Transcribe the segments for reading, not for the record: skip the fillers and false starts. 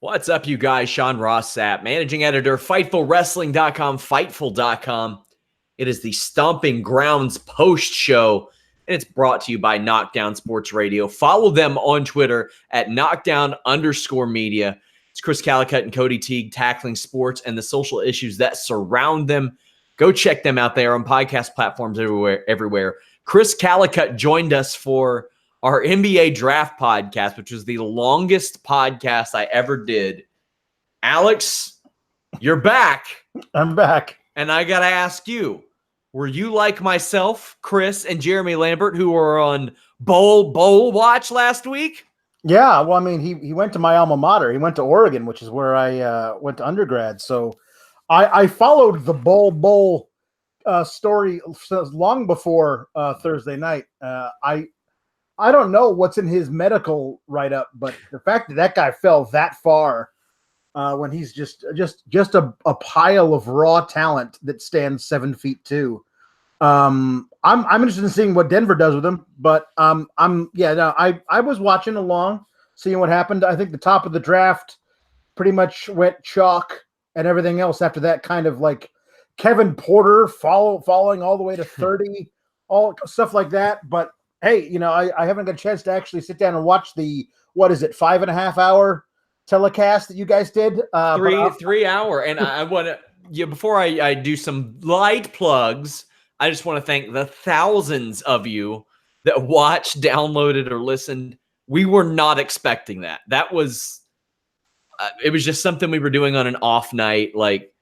What's up, you guys? Sean Ross Sapp, managing editor, FightfulWrestling.com, Fightful.com. It is the Stomping Grounds post show, and it's brought to you by Knockdown Sports Radio. Follow them on Twitter at knockdown_media. It's Chris Callicutt and Cody Teague tackling sports and the social issues that surround them. Go check them out there on podcast platforms everywhere. Chris Callicutt joined us for our NBA draft podcast, which was the longest podcast I ever did. Alex, you're back. I'm back. And I got to ask you, were you like myself, Chris, and Jeremy Lambert, who were on bowl watch last week? Yeah, well, I mean, he went to my alma mater. He went to Oregon, which is where I went to undergrad. So I followed the bowl story long before Thursday night. I don't know what's in his medical write-up, but the fact that guy fell that far when he's just a pile of raw talent that stands 7 feet 2. I'm interested in seeing what Denver does with him, but I was watching along, seeing what happened. I think the top of the draft pretty much went chalk, and everything else after that kind of like Kevin Porter falling all the way to 30, all stuff like that. But hey, I haven't got a chance to actually sit down and watch the 5.5 hour telecast that you guys did. 3 hour. And I want to, before I do some light plugs, I just want to thank the thousands of you that watched, downloaded, or listened. We were not expecting that. That was, it was just something we were doing on an off night. Like,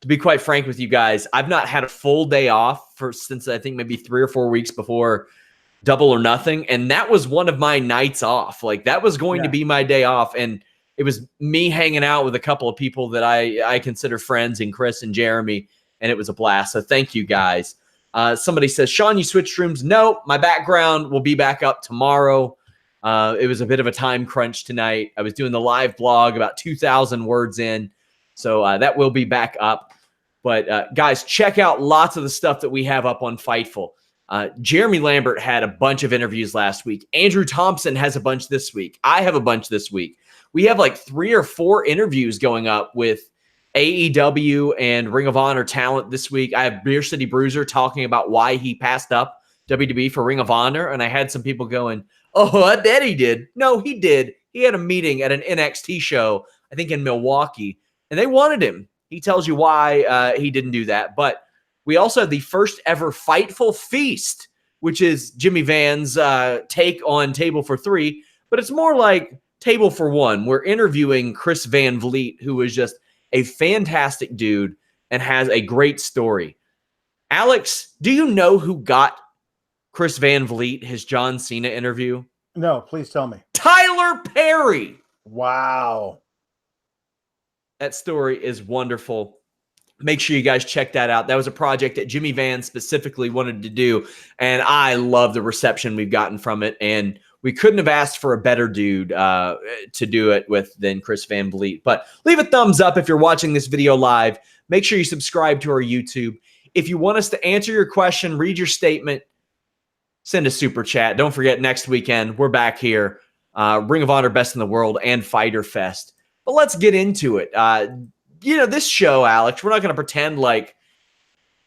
to be quite frank with you guys, I've not had a full day off since I think maybe 3 or 4 weeks before Double or Nothing. And that was one of my nights off. Like, that was going to be my day off. And it was me hanging out with a couple of people that I consider friends, in Chris and Jeremy. And it was a blast. So thank you guys. Somebody says, Sean, you switched rooms. No, my background will be back up tomorrow. It was a bit of a time crunch tonight. I was doing the live blog about 2,000 words in. So that will be back up. But guys, check out lots of the stuff that we have up on Fightful. Jeremy Lambert had a bunch of interviews last week. Andrew Thompson has a bunch this week. I have a bunch this week. We have like 3 or 4 interviews going up with AEW and Ring of Honor talent this week. I have Beer City Bruiser talking about why he passed up WWE for Ring of Honor. And I had some people going, oh, I bet he did. No, he did. He had a meeting at an NXT show, I think in Milwaukee, and they wanted him. He tells you why he didn't do that. But we also have the first ever Fightful Feast, which is Jimmy Van's take on Table for 3. But it's more like Table for 1. We're interviewing Chris Van Vliet, who is just a fantastic dude and has a great story. Alex, do you know who got Chris Van Vliet his John Cena interview? No, please tell me. Tyler Perry. Wow. That story is wonderful. Make sure you guys check that out. That was a project that Jimmy Van specifically wanted to do, and I love the reception we've gotten from it, and we couldn't have asked for a better dude to do it with than Chris Van Vliet. But leave a thumbs up if you're watching this video live. Make sure you subscribe to our YouTube. If you want us to answer your question, read your statement, send a super chat. Don't forget, next weekend, we're back here. Ring of Honor Best in the World and Fighter Fest. But let's get into it. This show, Alex, we're not going to pretend like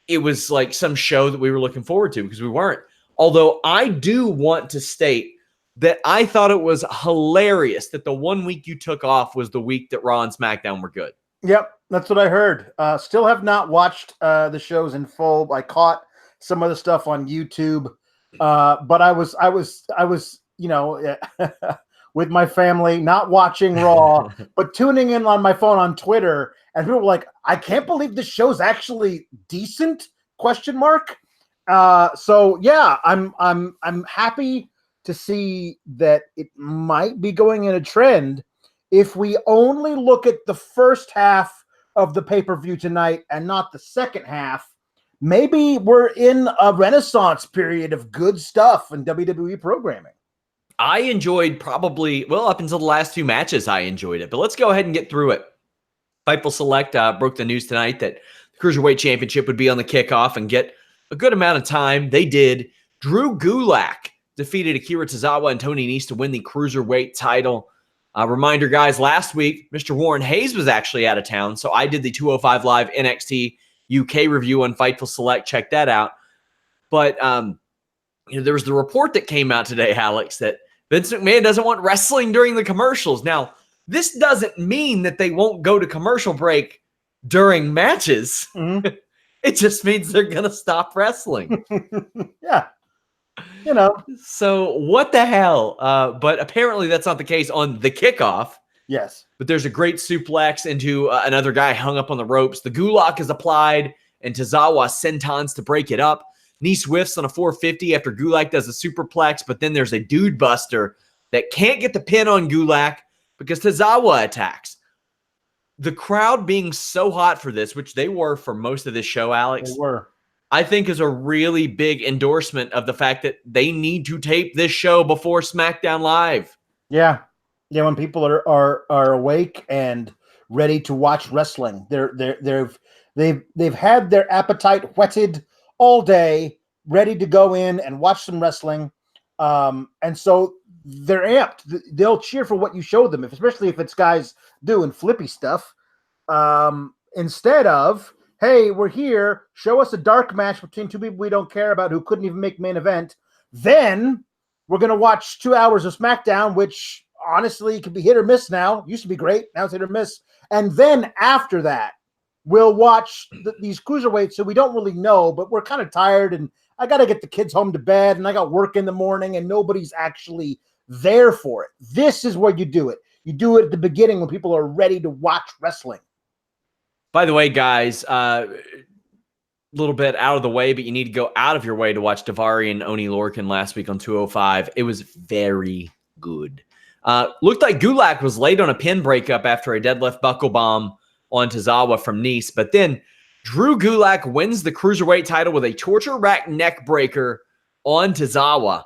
it was like some show that we were looking forward to, because we weren't. Although I do want to state that I thought it was hilarious that the 1 week you took off was the week that Raw and SmackDown were good. Yep, that's what I heard. Still have not watched the shows in full. I caught some of the stuff on YouTube, but I was with my family, not watching Raw, but tuning in on my phone on Twitter, and people were like, "I can't believe this show's actually decent?" ? So yeah, I'm happy to see that it might be going in a trend. If we only look at the first half of the pay-per-view tonight and not the second half, maybe we're in a renaissance period of good stuff in WWE programming. I enjoyed up until the last 2 matches, I enjoyed it. But let's go ahead and get through it. Fightful Select broke the news tonight that the Cruiserweight Championship would be on the kickoff and get a good amount of time. They did. Drew Gulak defeated Akira Tozawa and Tony Nese to win the Cruiserweight title. Reminder, guys, last week, Mr. Warren Hayes was actually out of town, so I did the 205 Live NXT UK review on Fightful Select. Check that out. But there was the report that came out today, Alex, that Vince McMahon doesn't want wrestling during the commercials. Now, this doesn't mean that they won't go to commercial break during matches. Mm-hmm. It just means they're going to stop wrestling. Yeah. So what the hell? But apparently that's not the case on the kickoff. Yes. But there's a great suplex into another guy hung up on the ropes. The gulak is applied, and Tozawa sentons to break it up. Nice whiffs on a 450 after Gulak does a superplex, but then there's a dude buster that can't get the pin on Gulak because Tozawa attacks. The crowd being so hot for this, which they were for most of this show, Alex, They were. I think is a really big endorsement of the fact that they need to tape this show before SmackDown Live. Yeah. Yeah, when people are awake and ready to watch wrestling. They've had their appetite whetted all day, ready to go in and watch some wrestling. And so they're amped. They'll cheer for what you show them, especially if it's guys doing flippy stuff. Instead of, hey, we're here, show us a dark match between two people we don't care about who couldn't even make main event. Then we're going to watch 2 hours of SmackDown, which honestly can be hit or miss now. Used to be great. Now it's hit or miss. And then after that, we'll watch these cruiserweights, so we don't really know, but we're kind of tired, and I got to get the kids home to bed, and I got work in the morning, and nobody's actually there for it. This is where you do it. You do it at the beginning when people are ready to watch wrestling. By the way, guys, a little bit out of the way, but you need to go out of your way to watch Daivari and Oni Lorcan last week on 205. It was very good. Looked like Gulak was late on a pin breakup after a deadlift buckle bomb on Tozawa from Nice, but then Drew Gulak wins the Cruiserweight title with a torture rack neck breaker on Tozawa.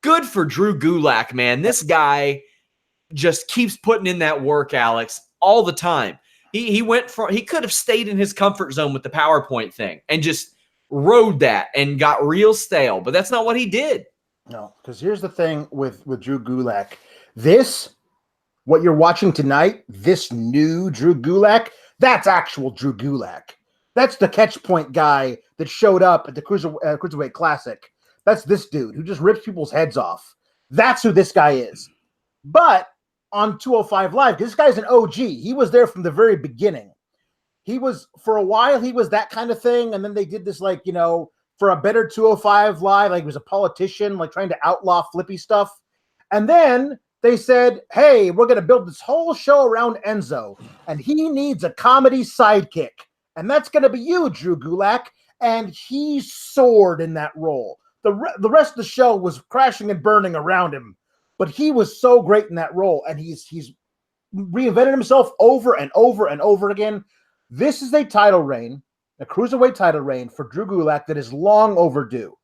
Good for Drew Gulak, man. This guy just keeps putting in that work, Alex, all the time. He could have stayed in his comfort zone with the PowerPoint thing and just rode that and got real stale, but that's not what he did. No, because here's the thing with Drew Gulak. What you're watching tonight, this new Drew Gulak, that's actual Drew Gulak. That's the catch point guy that showed up at the Cruiserweight Classic. That's this dude who just rips people's heads off. That's who this guy is. But on 205 Live, this guy's an OG. He was there from the very beginning. For a while, he was that kind of thing. And then they did this, for a better 205 Live, like he was a politician, like trying to outlaw flippy stuff. And then they said, hey, we're going to build this whole show around Enzo, and he needs a comedy sidekick. And that's going to be you, Drew Gulak. And he soared in that role. The rest of the show was crashing and burning around him, but he was so great in that role, and he's reinvented himself over and over and over again. This is a title reign, a Cruiserweight title reign for Drew Gulak that is long overdue.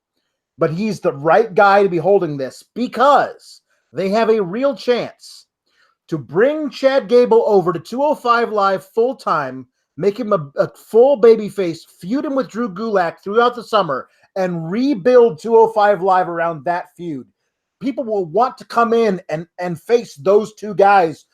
But he's the right guy to be holding this because they have a real chance to bring Chad Gable over to 205 Live full-time, make him a full babyface, feud him with Drew Gulak throughout the summer, and rebuild 205 Live around that feud. People will want to come in and face those two guys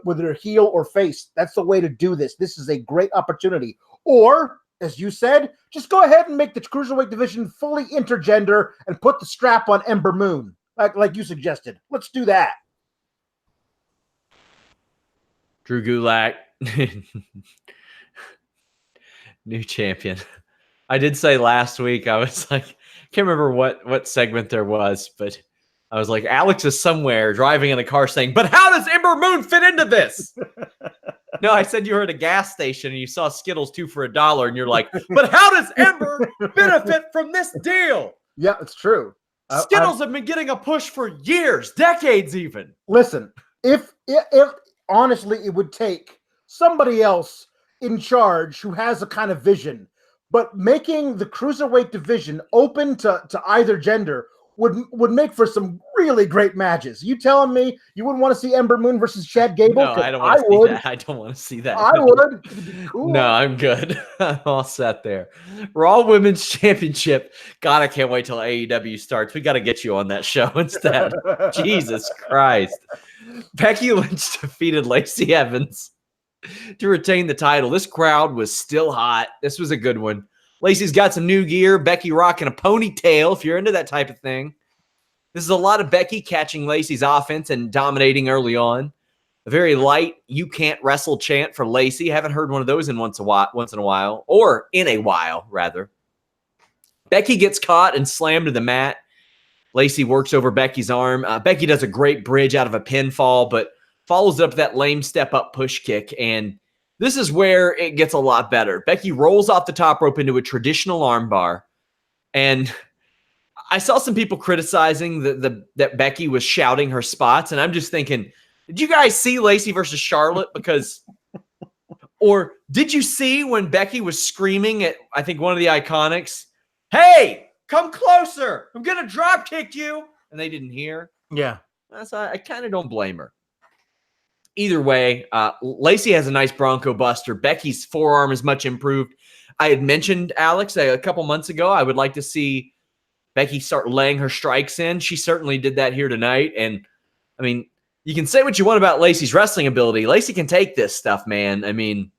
whether they're heel or face. That's the way to do this. This is a great opportunity. Or, as you said, just go ahead and make the Cruiserweight division fully intergender and put the strap on Ember Moon, like you suggested. Let's do that. Drew Gulak, new champion. I did say last week, I was like, can't remember what segment there was, but I was like, Alex is somewhere driving in a car saying, but how does Ember Moon fit into this? No, I said you were at a gas station and you saw Skittles 2 for $1, and you're like, but how does Ember benefit from this deal? Yeah, it's true. Skittles have been getting a push for years, decades even. Listen, if honestly, it would take somebody else in charge who has a kind of vision, but making the Cruiserweight division open to either gender would make for some really great matches. You telling me you wouldn't want to see Ember Moon versus Chad Gable? No, I don't want I to see would. that. I don't want to see that. I would. It'd be cool. No, I'm good. I'm all set there. Raw Women's Championship. God, I can't wait till AEW starts. We got to get you on that show instead. Jesus Christ. Becky Lynch defeated Lacey Evans to retain the title. This crowd was still hot. This was a good one. Lacey's got some new gear. Becky rocking a ponytail, if you're into that type of thing. This is a lot of Becky catching Lacey's offense and dominating early on. A very light "you can't wrestle" chant for Lacey. Haven't heard one of those in once in a while, or in a while, rather. Becky gets caught and slammed to the mat. Lacey works over Becky's arm. Becky does a great bridge out of a pinfall, but follows up that lame step-up push kick, and this is where it gets a lot better. Becky rolls off the top rope into a traditional armbar, and I saw some people criticizing that Becky was shouting her spots, and I'm just thinking, did you guys see Lacey versus Charlotte? Or did you see when Becky was screaming at, I think, one of the Iconics, "Hey, come closer, I'm going to drop kick you," and they didn't hear? Yeah. So I kind of don't blame her. Either way, Lacey has a nice Bronco Buster. Becky's forearm is much improved. I had mentioned, Alex, a couple months ago, I would like to see Becky start laying her strikes in. She certainly did that here tonight. And, I mean, you can say what you want about Lacey's wrestling ability. Lacey can take this stuff, man. I mean,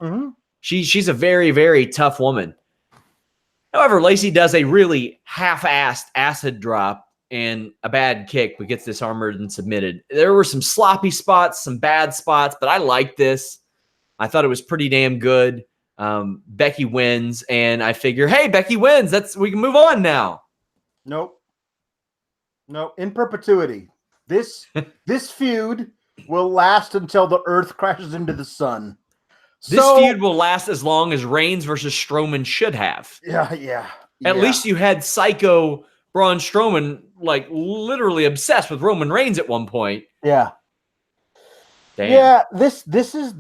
she's a very, very tough woman. However, Lacey does a really half-assed acid drop and a bad kick, but gets disarmored and submitted. There were some sloppy spots, some bad spots, but I liked this. I thought it was pretty damn good. Becky wins, and I figure, hey, Becky wins. We can move on now. Nope. In perpetuity. This feud will last until the earth crashes into the sun. This feud will last as long as Reigns versus Strowman should have. Yeah. At least you had Psycho Braun Strowman like literally obsessed with Roman Reigns at one point. Yeah. Damn. Yeah, this was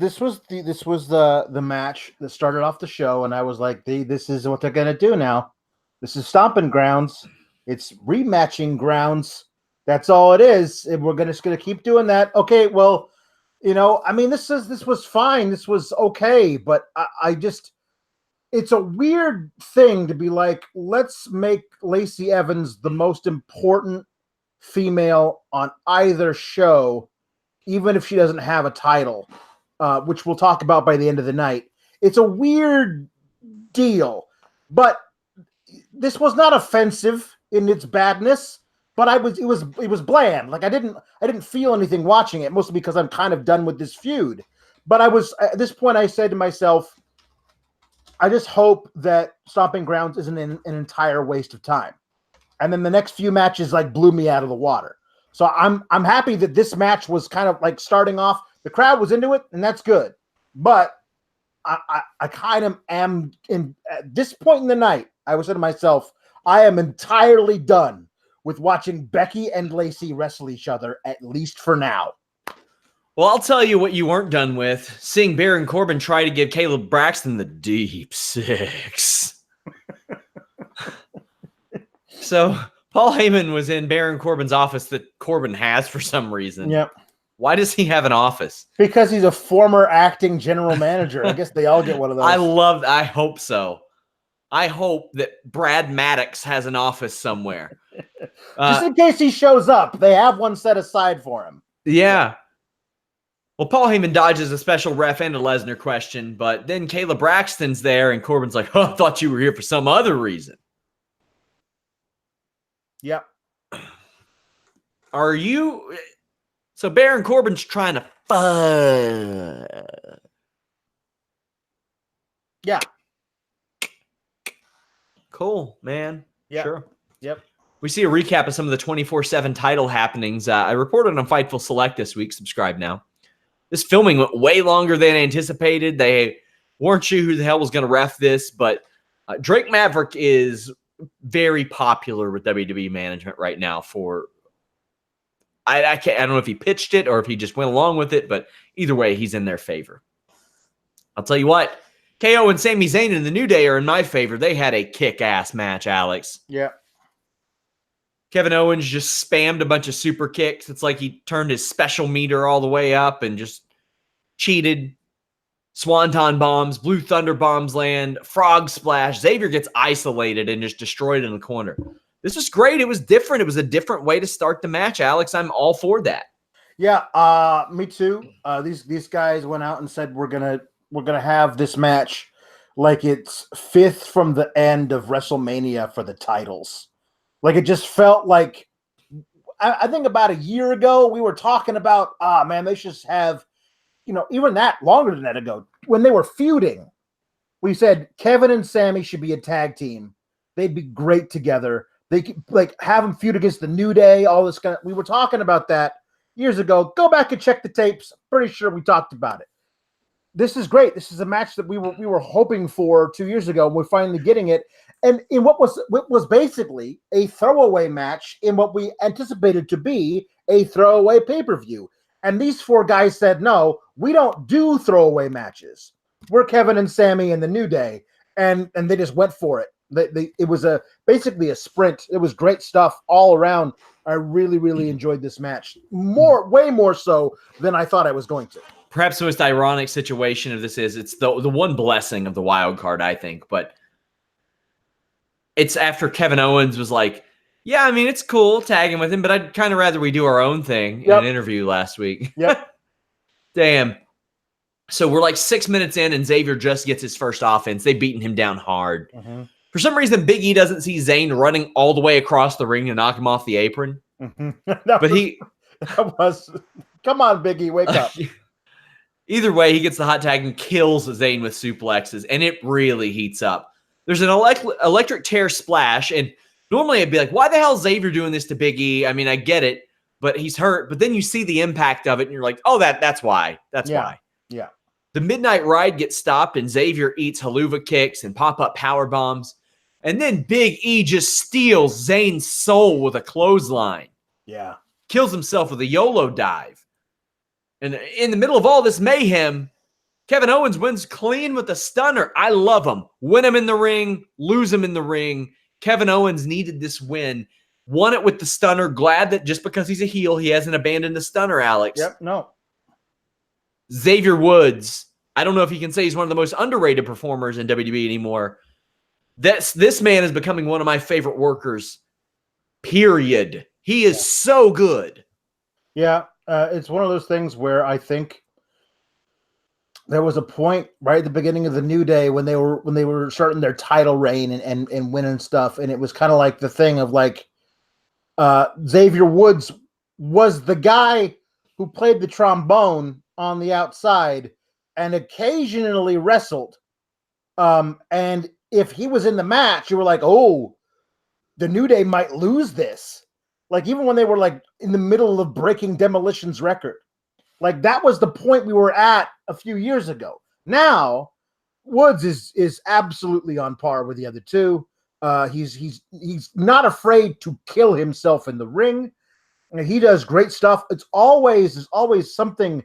the match that started off the show, and I was like, this is what they're gonna do now. This is stomping grounds. It's rematching grounds. That's all it is. And we're just gonna keep doing that. Okay, well, I mean, this was fine. This was okay, but I just, it's a weird thing to be like, let's make Lacey Evans the most important female on either show, even if she doesn't have a title, which we'll talk about by the end of the night. It's a weird deal, but this was not offensive in its badness, but it was bland. Like I didn't feel anything watching it, mostly because I'm kind of done with this feud. But at this point, I said to myself, I just hope that Stomping Grounds isn't an entire waste of time. And then the next few matches like blew me out of the water. So I'm happy that this match was kind of like starting off. The crowd was into it, and that's good. But I kind of am at this point in the night. I was saying to myself, I am entirely done with watching Becky and Lacey wrestle each other, at least for now. Well, I'll tell you what you weren't done with. Seeing Baron Corbin try to give Caleb Braxton the deep six. So Paul Heyman was in Baron Corbin's office that Corbin has for some reason. Yep. Why does he have an office? Because he's a former acting general manager. I guess they all get one of those. I hope so. I hope that Brad Maddox has an office somewhere. Just in case he shows up, they have one set aside for him. Yeah. Well, Paul Heyman dodges a special ref and a Lesnar question, but then Caleb Braxton's there, and Corbin's like, "Oh, I thought you were here for some other reason." Yep. Are you? So Baron Corbin's trying to Yeah. Cool, man. Yep. Sure. Yep. We see a recap of some of the 24/7 title happenings. I reported on Fightful Select this week. Subscribe now. This filming went way longer than anticipated. They weren't sure who the hell was going to ref this, but Drake Maverick is very popular with WWE management right now. I don't know if he pitched it or if he just went along with it, but either way, he's in their favor. I'll tell you what, KO and Sami Zayn in the New Day are in my favor. They had a kick-ass match, Alex. Yeah. Kevin Owens just spammed a bunch of super kicks. It's like he turned his special meter all the way up and just cheated. Swanton bombs, Blue Thunder bombs land, frog splash. Xavier gets isolated and just destroyed in the corner. This was great. It was different. It was a different way to start the match, Alex. I'm all for that. Yeah, me too. These guys went out and said we're gonna have this match like it's 5th from the end of WrestleMania for the titles. Like it just felt like I think about a year ago we were talking about man, they should have, even that longer than that ago when they were feuding. We said Kevin and Sammy should be a tag team. They'd be great together. They could have them feud against the New Day, all this kind of. We were talking about that years ago. Go back and check the tapes. Pretty sure we talked about it. This is great. This is a match that we were hoping for 2 years ago. And we're finally getting it. And in what was basically a throwaway match in what we anticipated to be a throwaway pay-per-view. And these 4 guys said, no, we don't do throwaway matches. We're Kevin and Sammy and the New Day. And they just went for it. It was basically a sprint. It was great stuff all around. I really, really enjoyed this match. Way more so than I thought I was going to. Perhaps the most ironic situation of this is it's the one blessing of the wild card, I think. But it's after Kevin Owens was like, yeah, I mean, it's cool tagging with him, but I'd kind of rather we do our own thing in an interview last week. Yep. Damn. So we're like 6 minutes in, and Xavier just gets his first offense. They've beaten him down hard. Mm-hmm. For some reason, Big E doesn't see Zayn running all the way across the ring to knock him off the apron. Mm-hmm. Come on, Big E, wake up. Either way, he gets the hot tag and kills Zayn with suplexes, and it really heats up. There's an electric chair splash, and normally I'd be like, why the hell is Xavier doing this to Big E? I mean, I get it, but he's hurt. But then you see the impact of it, and you're like, oh, that's why. That's why. Yeah. The Midnight Ride gets stopped, and Xavier eats haluva kicks and pop-up power bombs. And then Big E just steals Zayn's soul with a clothesline. Yeah. Kills himself with a YOLO dive. And in the middle of all this mayhem, Kevin Owens wins clean with a stunner. I love him. Win him in the ring, lose him in the ring. Kevin Owens needed this win. Won it with the stunner. Glad that just because he's a heel, he hasn't abandoned the stunner, Alex. Yep, no. Xavier Woods. I don't know if you can say he's one of the most underrated performers in WWE anymore. This man is becoming one of my favorite workers, period. He is so good. Yeah, it's one of those things where I think there was a point right at the beginning of the New Day when they were starting their title reign and winning stuff, and it was kind of like the thing of like Xavier Woods was the guy who played the trombone on the outside and occasionally wrestled. And if he was in the match, you were like, oh, the New Day might lose this. Like even when they were like in the middle of breaking Demolition's record, like that was the point we were at a few years ago. Now Woods is absolutely on par with the other two. He's not afraid to kill himself in the ring. And he does great stuff. There's always something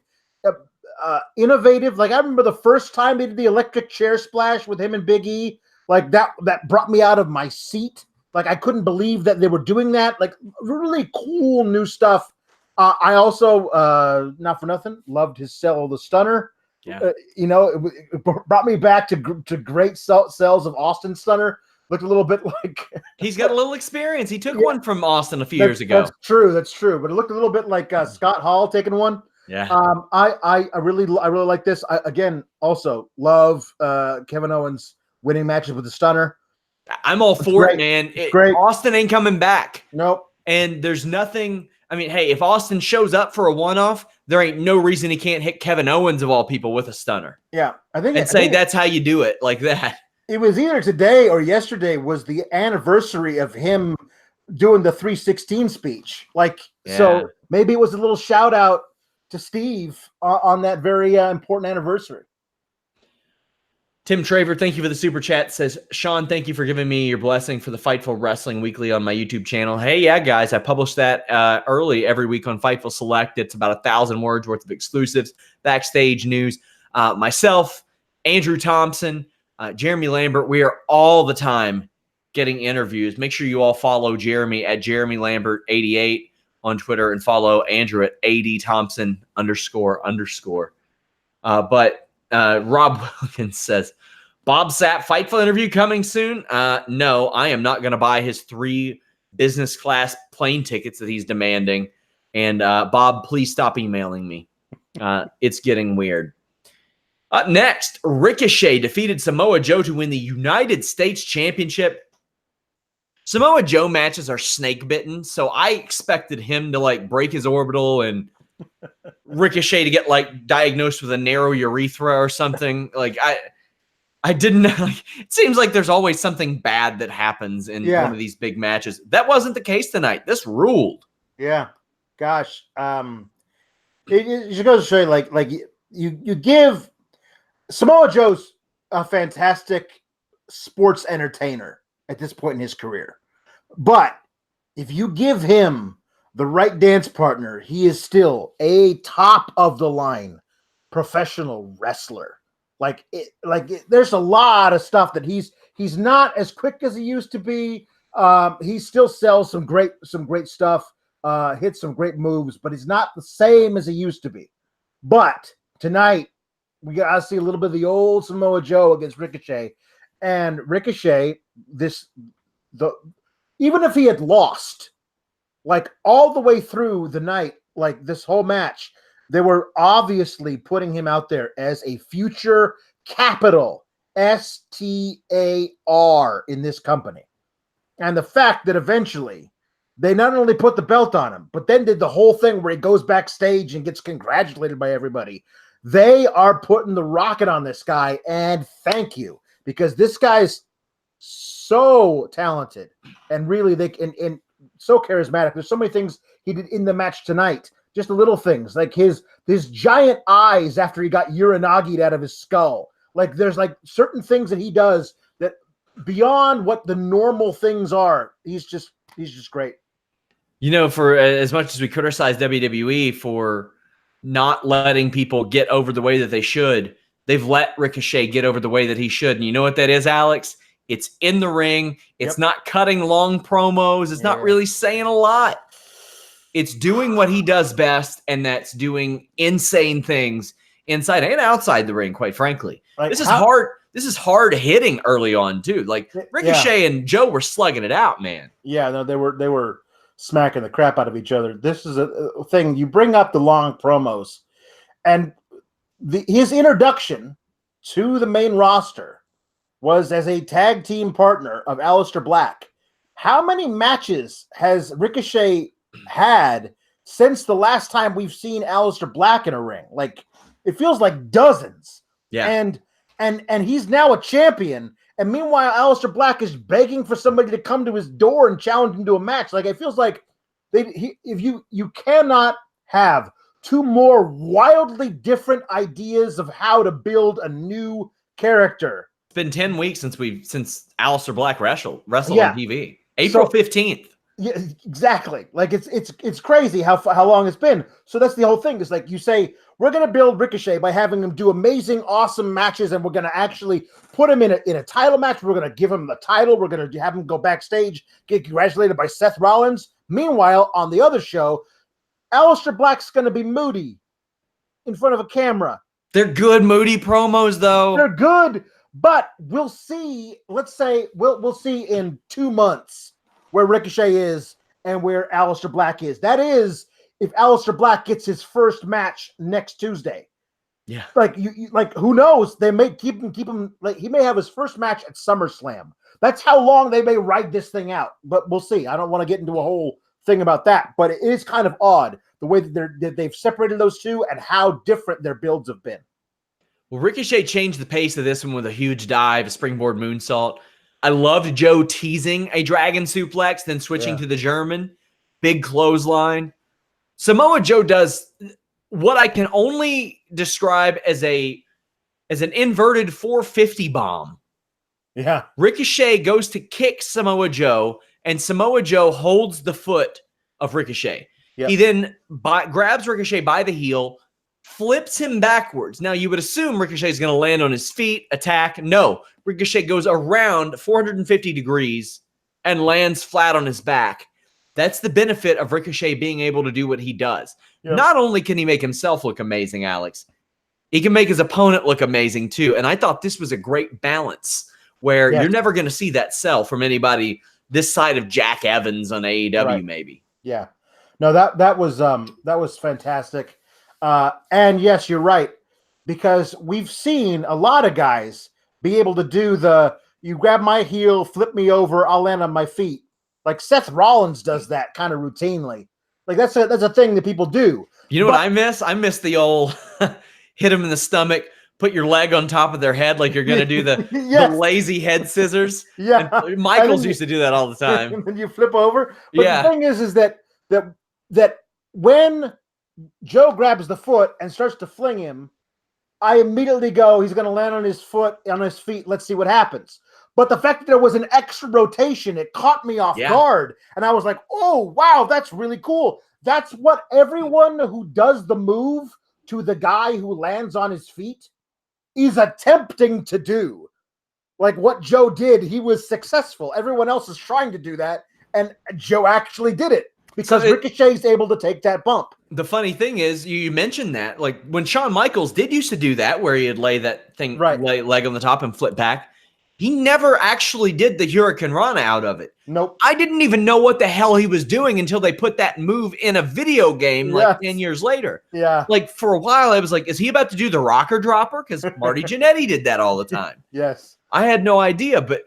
innovative. Like I remember the first time they did the electric chair splash with him and Big E. Like that brought me out of my seat. Like I couldn't believe that they were doing that. Like really cool new stuff. I also, not for nothing, loved his sell of the stunner. Yeah. It brought me back to great sells of Austin Stunner. Looked a little bit like he's got a little experience. He took one from Austin a few years ago. That's true. But it looked a little bit like Scott Hall taking one. Yeah. I really like this. I again also love Kevin Owens winning matches with the stunner. I'm all for it, man. Great. Austin ain't coming back. Nope. And there's nothing. I mean, hey, if Austin shows up for a one-off, there ain't no reason he can't hit Kevin Owens of all people with a stunner. Yeah, that's how you do it, like that. It was either today or yesterday was the anniversary of him doing the 316 speech. So maybe it was a little shout out to Steve on that very important anniversary. Tim Traver, thank you for the super chat. Says, Sean, thank you for giving me your blessing for the Fightful Wrestling Weekly on my YouTube channel. Hey, yeah, guys, I publish that early every week on Fightful Select. It's about 1,000 words worth of exclusives, backstage news. Myself, Andrew Thompson, Jeremy Lambert, we are all the time getting interviews, make sure you all follow Jeremy at Jeremy Lambert 88 on Twitter and follow Andrew at AD Thompson __. But Rob Wilkins says, Bob Sapp Fightful interview coming soon? No, I am not going to buy his 3 business class plane tickets that he's demanding. And Bob, please stop emailing me. It's getting weird. Up next, Ricochet defeated Samoa Joe to win the United States Championship. Samoa Joe matches are snake bitten, so I expected him to like break his orbital and Ricochet to get like diagnosed with a narrow urethra or something. Like I didn't know. Like, it seems like there's always something bad that happens in one of these big matches. That wasn't the case tonight. This ruled. Yeah, gosh. It just goes to show you, like you give Samoa Joe's a fantastic sports entertainer at this point in his career, but if you give him the right dance partner, he is still a top of the line professional wrestler. There's a lot of stuff that he's not as quick as he used to be. He still sells some great stuff, hits some great moves, but he's not the same as he used to be. But tonight we got to see a little bit of the old Samoa Joe against Ricochet, and Ricochet. Even if he had lost, like all the way through the night, like this whole match, they were obviously putting him out there as a future capital STAR in this company. And the fact that eventually they not only put the belt on him, but then did the whole thing where he goes backstage and gets congratulated by everybody. They are putting the rocket on this guy, and thank you, because this guy's so talented and really and so charismatic. There's so many things he did in the match tonight. Just the little things, like his giant eyes after he got Uranagi'd out of his skull. Like there's like certain things that he does that beyond what the normal things are. He's just great. You know, for as much as we criticize WWE for not letting people get over the way that they should, they've let Ricochet get over the way that he should. And you know what that is, Alex? It's in the ring. It's not cutting long promos. It's not really saying a lot. It's doing what he does best, and that's doing insane things inside and outside the ring, quite frankly. Like this is hard. This is hard hitting early on, too. Like Ricochet and Joe were slugging it out, man. Yeah, no, they were smacking the crap out of each other. This is a thing. You bring up the long promos, and his introduction to the main roster was as a tag team partner of Aleister Black. How many matches has Ricochet had since the last time we've seen Aleister Black in a ring? Like, it feels like dozens. Yeah. And he's now a champion. And meanwhile, Aleister Black is begging for somebody to come to his door and challenge him to a match. Like, it feels like if you cannot have 2 more wildly different ideas of how to build a new character. It's been 10 weeks since Aleister Black wrestled on TV. April 15th. Yeah, exactly. Like it's crazy how long it's been. So that's the whole thing. Is like you say, we're going to build Ricochet by having him do amazing, awesome matches, and we're going to actually put him in a title match. We're going to give him the title. We're going to have him go backstage, get congratulated by Seth Rollins. Meanwhile, on the other show, Aleister Black's going to be moody in front of a camera. They're good moody promos, though. They're good, but we'll see. Let's say we'll see in 2 months where Ricochet is and where Aleister Black is. That is, if Aleister Black gets his first match next Tuesday. Yeah. Like you like who knows? They may keep him like he may have his first match at SummerSlam. That's how long they may ride this thing out. But we'll see. I don't want to get into a whole thing about that, but it is kind of odd the way that they've separated those two and how different their builds have been. Well, Ricochet changed the pace of this one with a huge dive, a springboard moonsault. I loved Joe teasing a dragon suplex, then switching to the German. Big clothesline. Samoa Joe does what I can only describe as an inverted 450 bomb. Yeah. Ricochet goes to kick Samoa Joe, and Samoa Joe holds the foot of Ricochet. Yep. He then grabs Ricochet by the heel, flips him backwards. Now, you would assume Ricochet is going to land on his feet, attack. No. Ricochet goes around 450 degrees and lands flat on his back. That's the benefit of Ricochet being able to do what he does. Yep. Not only can he make himself look amazing, Alex, he can make his opponent look amazing too. And I thought this was a great balance where Yes. you're never going to see that sell from anybody this side of Jack Evans on AEW, Right. maybe. Yeah. No, that was fantastic. And yes, you're right, because we've seen a lot of guys be able to do you grab my heel, flip me over, I'll land on my feet. Like Seth Rollins does that kind of routinely. Like that's a thing that people do. You know what I miss? I miss the old hit him in the stomach, put your leg on top of their head like you're going to do the, yes. the lazy head scissors. Yeah. And Michaels used to do that all the time. And then you flip over. But yeah. the thing is that when Joe grabs the foot and starts to fling him, I immediately go, he's going to land on his foot, on his feet. Let's see what happens. But the fact that there was an extra rotation, it caught me off guard. And I was like, oh, wow, that's really cool. That's what everyone who does the move to the guy who lands on his feet is attempting to do. Like what Joe did, he was successful. Everyone else is trying to do that, and Joe actually did it because Ricochet's able to take that bump. The funny thing is, you mentioned that, like when Shawn Michaels did used to do that, where he'd lay that thing, lay leg on the top and flip back. He never actually did the Hurricane Rana out of it. Nope. I didn't even know what the hell he was doing until they put that move in a video game like 10 years later. Yeah. Like for a while, I was like, is he about to do the rocker dropper? Because Marty Jannetty did that all the time. Yes. I had no idea. But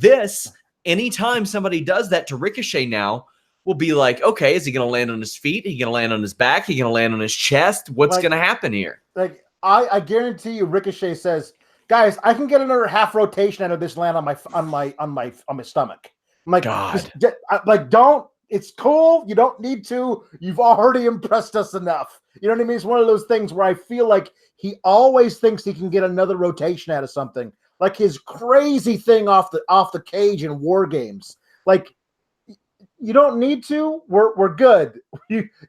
this, anytime somebody does that to Ricochet now, will be like, okay, is he going to land on his feet? Is he going to land on his back? Is he going to land on his chest? What's going to happen here? Like I guarantee you, Ricochet says, guys, I can get another half rotation out of this land on my stomach. I'm like, don't. It's cool. You don't need to. You've already impressed us enough. You know what I mean? It's one of those things where I feel like he always thinks he can get another rotation out of something, like his crazy thing off the cage in War Games. Like, you don't need to. We're good.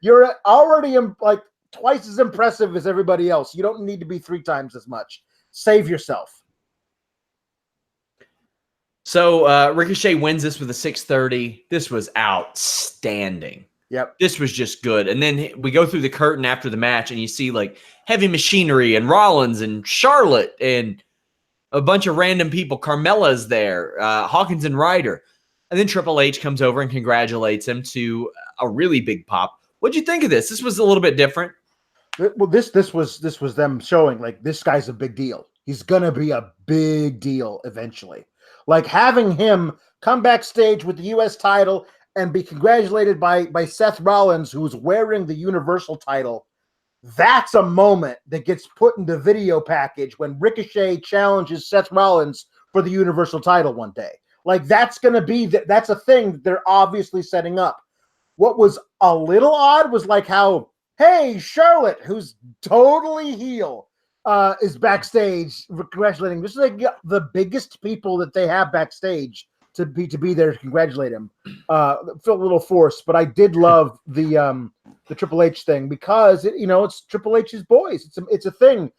You're already like twice as impressive as everybody else. You don't need to be 3 times as much. Save yourself. So Ricochet wins this with a 630. This was outstanding. Yep. This was just good. And then we go through the curtain after the match, and you see like Heavy Machinery and Rollins and Charlotte and a bunch of random people. Carmella's there, Hawkins and Ryder. And then Triple H comes over and congratulates him to a really big pop. What'd you think of this? This was a little bit different. Well, this was them showing like this guy's a big deal. He's gonna be a big deal eventually. Like having him come backstage with the U.S. title and be congratulated by Seth Rollins, who's wearing the Universal title. That's a moment that gets put in the video package when Ricochet challenges Seth Rollins for the Universal title one day. Like that's gonna be that's a thing that they're obviously setting up. What was a little odd was like how, hey, Charlotte, who's totally heel, is backstage congratulating. This is like the biggest people that they have backstage to be there to congratulate him. Felt a little forced, but I did love the Triple H thing because it's Triple H's boys. It's a thing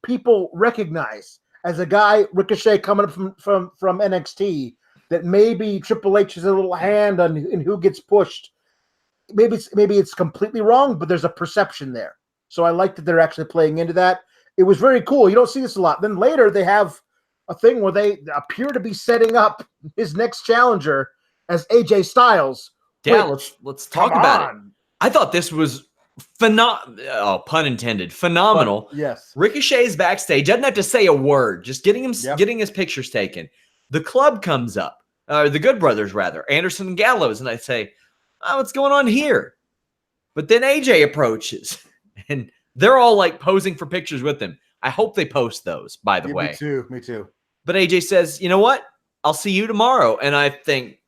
people recognize as a guy Ricochet coming up from NXT that maybe Triple H has a little hand on in who gets pushed. Maybe it's completely wrong, but there's a perception there. So I like that they're actually playing into that. It was very cool. You don't see this a lot. Then later they have a thing where they appear to be setting up his next challenger as AJ Styles. Yeah, let's talk about it. I thought this was pun intended, phenomenal. But, yes. Ricochet's backstage, doesn't have to say a word, just getting his pictures taken. The club comes up, the Good Brothers rather, Anderson and Gallows, and I say, oh, what's going on here? But then AJ approaches, and they're all like posing for pictures with him. I hope they post those, by the way. Me too. But AJ says, you know what? I'll see you tomorrow. And I think,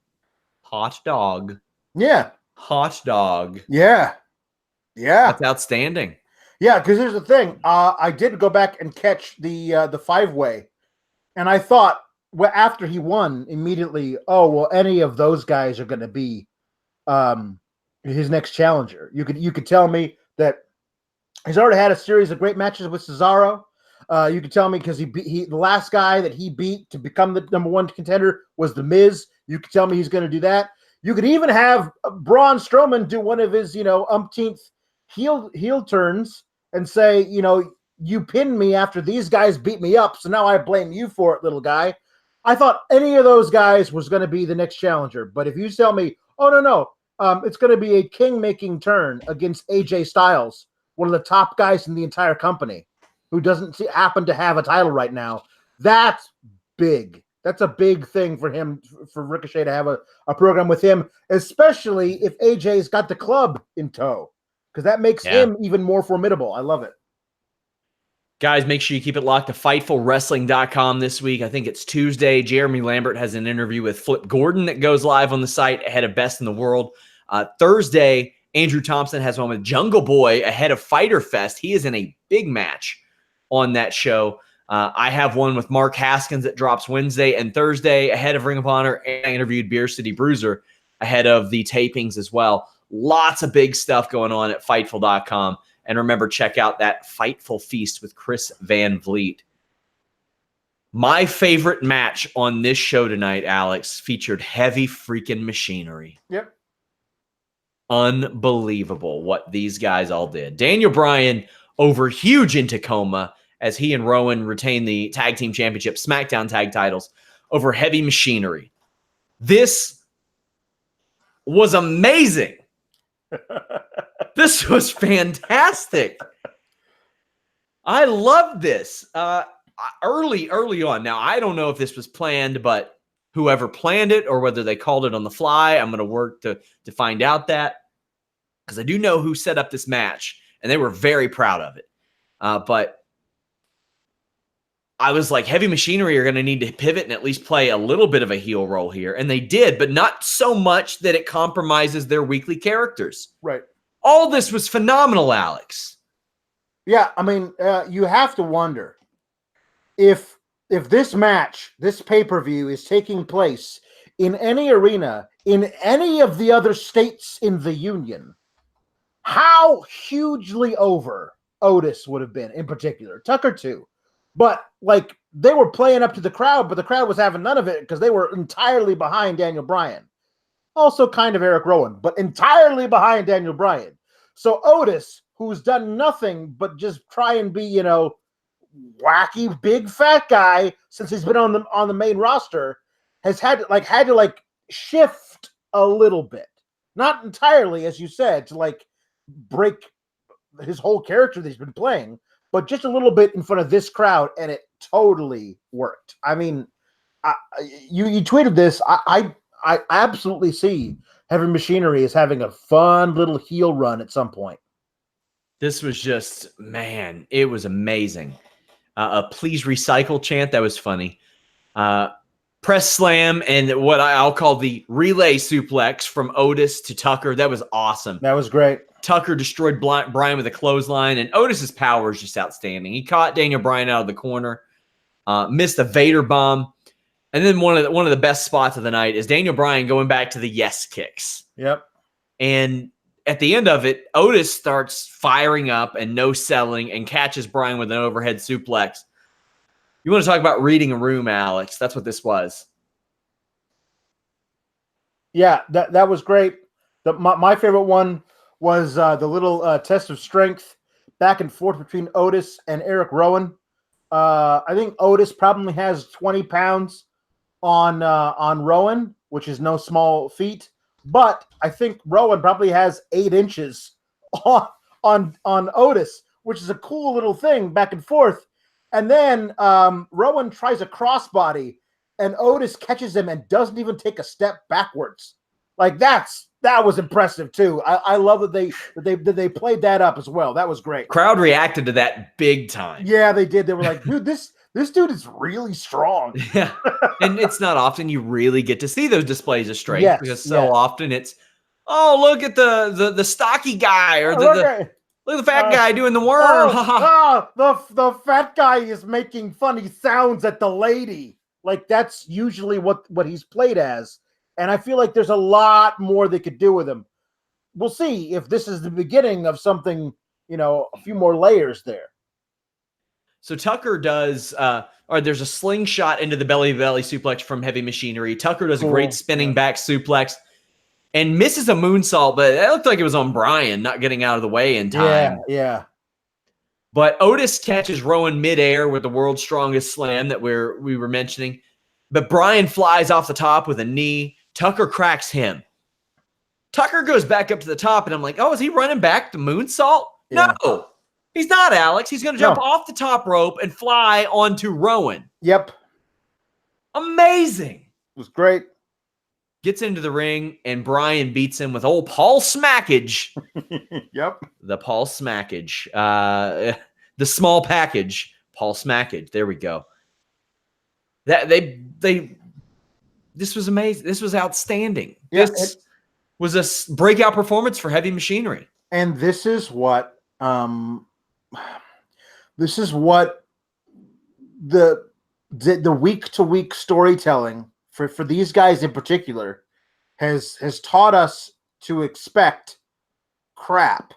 hot dog. Yeah. Hot dog. Yeah. Yeah. That's outstanding. Yeah, because here's the thing. I did go back and catch the 5-way. And I thought, well, after he won immediately, oh, well, any of those guys are going to be his next challenger. You could tell me that he's already had a series of great matches with Cesaro. You could tell me because the last guy that he beat to become the number one contender was The Miz. You could tell me he's going to do that. You could even have Braun Strowman do one of his, umpteenth heel turns and say, you pinned me after these guys beat me up, so now I blame you for it, little guy. I thought any of those guys was going to be the next challenger, but if you tell me, oh, no, it's going to be a king-making turn against AJ Styles, one of the top guys in the entire company, who doesn't happen to have a title right now, that's big. That's a big thing for him, for Ricochet to have a program with him, especially if AJ's got the club in tow, because that makes him even more formidable. I love it. Guys, make sure you keep it locked to FightfulWrestling.com this week. I think it's Tuesday. Jeremy Lambert has an interview with Flip Gordon that goes live on the site ahead of Best in the World. Thursday, Andrew Thompson has one with Jungle Boy ahead of Fyter Fest. He is in a big match on that show. I have one with Mark Haskins that drops Wednesday and Thursday ahead of Ring of Honor, and I interviewed Beer City Bruiser ahead of the tapings as well. Lots of big stuff going on at Fightful.com. And remember, check out that Fightful Feast with Chris Van Vliet. My favorite match on this show tonight, Alex, featured heavy freaking machinery. Yep. Unbelievable what these guys all did. Daniel Bryan over huge in Tacoma as he and Rowan retain the Tag Team Championship, SmackDown Tag titles over heavy machinery. This was amazing. This was fantastic. I loved this. Early on. Now, I don't know if this was planned, but whoever planned it or whether they called it on the fly, I'm going to work to find out that, because I do know who set up this match, and they were very proud of it. But I was like, Heavy Machinery are going to need to pivot and at least play a little bit of a heel role here. And they did, but not so much that it compromises their weekly characters. Right. All this was phenomenal, Alex. Yeah, I mean, you have to wonder if this match, this pay-per-view is taking place in any arena, in any of the other states in the Union, how hugely over Otis would have been in particular. Tucker too. But, like, they were playing up to the crowd, but the crowd was having none of it because they were entirely behind Daniel Bryan. Also kind of Eric Rowan, but entirely behind Daniel Bryan. So Otis, who's done nothing but just try and be, wacky big fat guy since he's been on the main roster, has had to shift a little bit. Not entirely, as you said, to break his whole character that he's been playing, but just a little bit in front of this crowd, and it totally worked. I mean, you tweeted this. I absolutely see Heavy Machinery as having a fun little heel run at some point. This was just, man, it was amazing. A please recycle chant, that was funny. Press slam and what I'll call the relay suplex from Otis to Tucker. That was awesome. That was great. Tucker destroyed Bryan with a clothesline, and Otis's power is just outstanding. He caught Daniel Bryan out of the corner, missed a Vader bomb, and then one of the best spots of the night is Daniel Bryan going back to the yes kicks. Yep. And at the end of it, Otis starts firing up and no selling and catches Bryan with an overhead suplex. You want to talk about reading a room, Alex? That's what this was. Yeah, that was great. My favorite one was the little test of strength back and forth between Otis and Eric Rowan. I think Otis probably has 20 pounds on Rowan, which is no small feat. But I think Rowan probably has 8 inches on Otis, which is a cool little thing back and forth. And then Rowan tries a crossbody, and Otis catches him and doesn't even take a step backwards. Like that was impressive too. I love that they played that up as well. That was great. Crowd reacted to that big time. Yeah, they did. They were like, dude, this dude is really strong. Yeah. And it's not often you really get to see those displays of strength, because so often it's, oh, look at the stocky guy, or look at the fat guy doing the worm. The fat guy is making funny sounds at the lady. Like that's usually what he's played as. And I feel like there's a lot more they could do with him. We'll see if this is the beginning of something, a few more layers there. So Tucker does, or there's a slingshot into the belly-to-belly suplex from Heavy Machinery. Tucker does a great spinning back suplex and misses a moonsault, but it looked like it was on Brian not getting out of the way in time. Yeah. But Otis catches Rowan midair with the world's strongest slam that we were mentioning. But Brian flies off the top with a knee. Tucker cracks him. Tucker goes back up to the top, and I'm like, oh, is he running back the moonsault? Yeah. No, he's not, Alex. He's going to jump off the top rope and fly onto Rowan. Yep. Amazing. It was great. Gets into the ring, and Brian beats him with old Paul Smackage. Yep. The Paul Smackage. The small package, Paul Smackage. There we go. This was amazing. This was outstanding. Yeah, this was a breakout performance for Heavy Machinery. And this is what the week-to-week storytelling for these guys in particular has taught us to expect crap.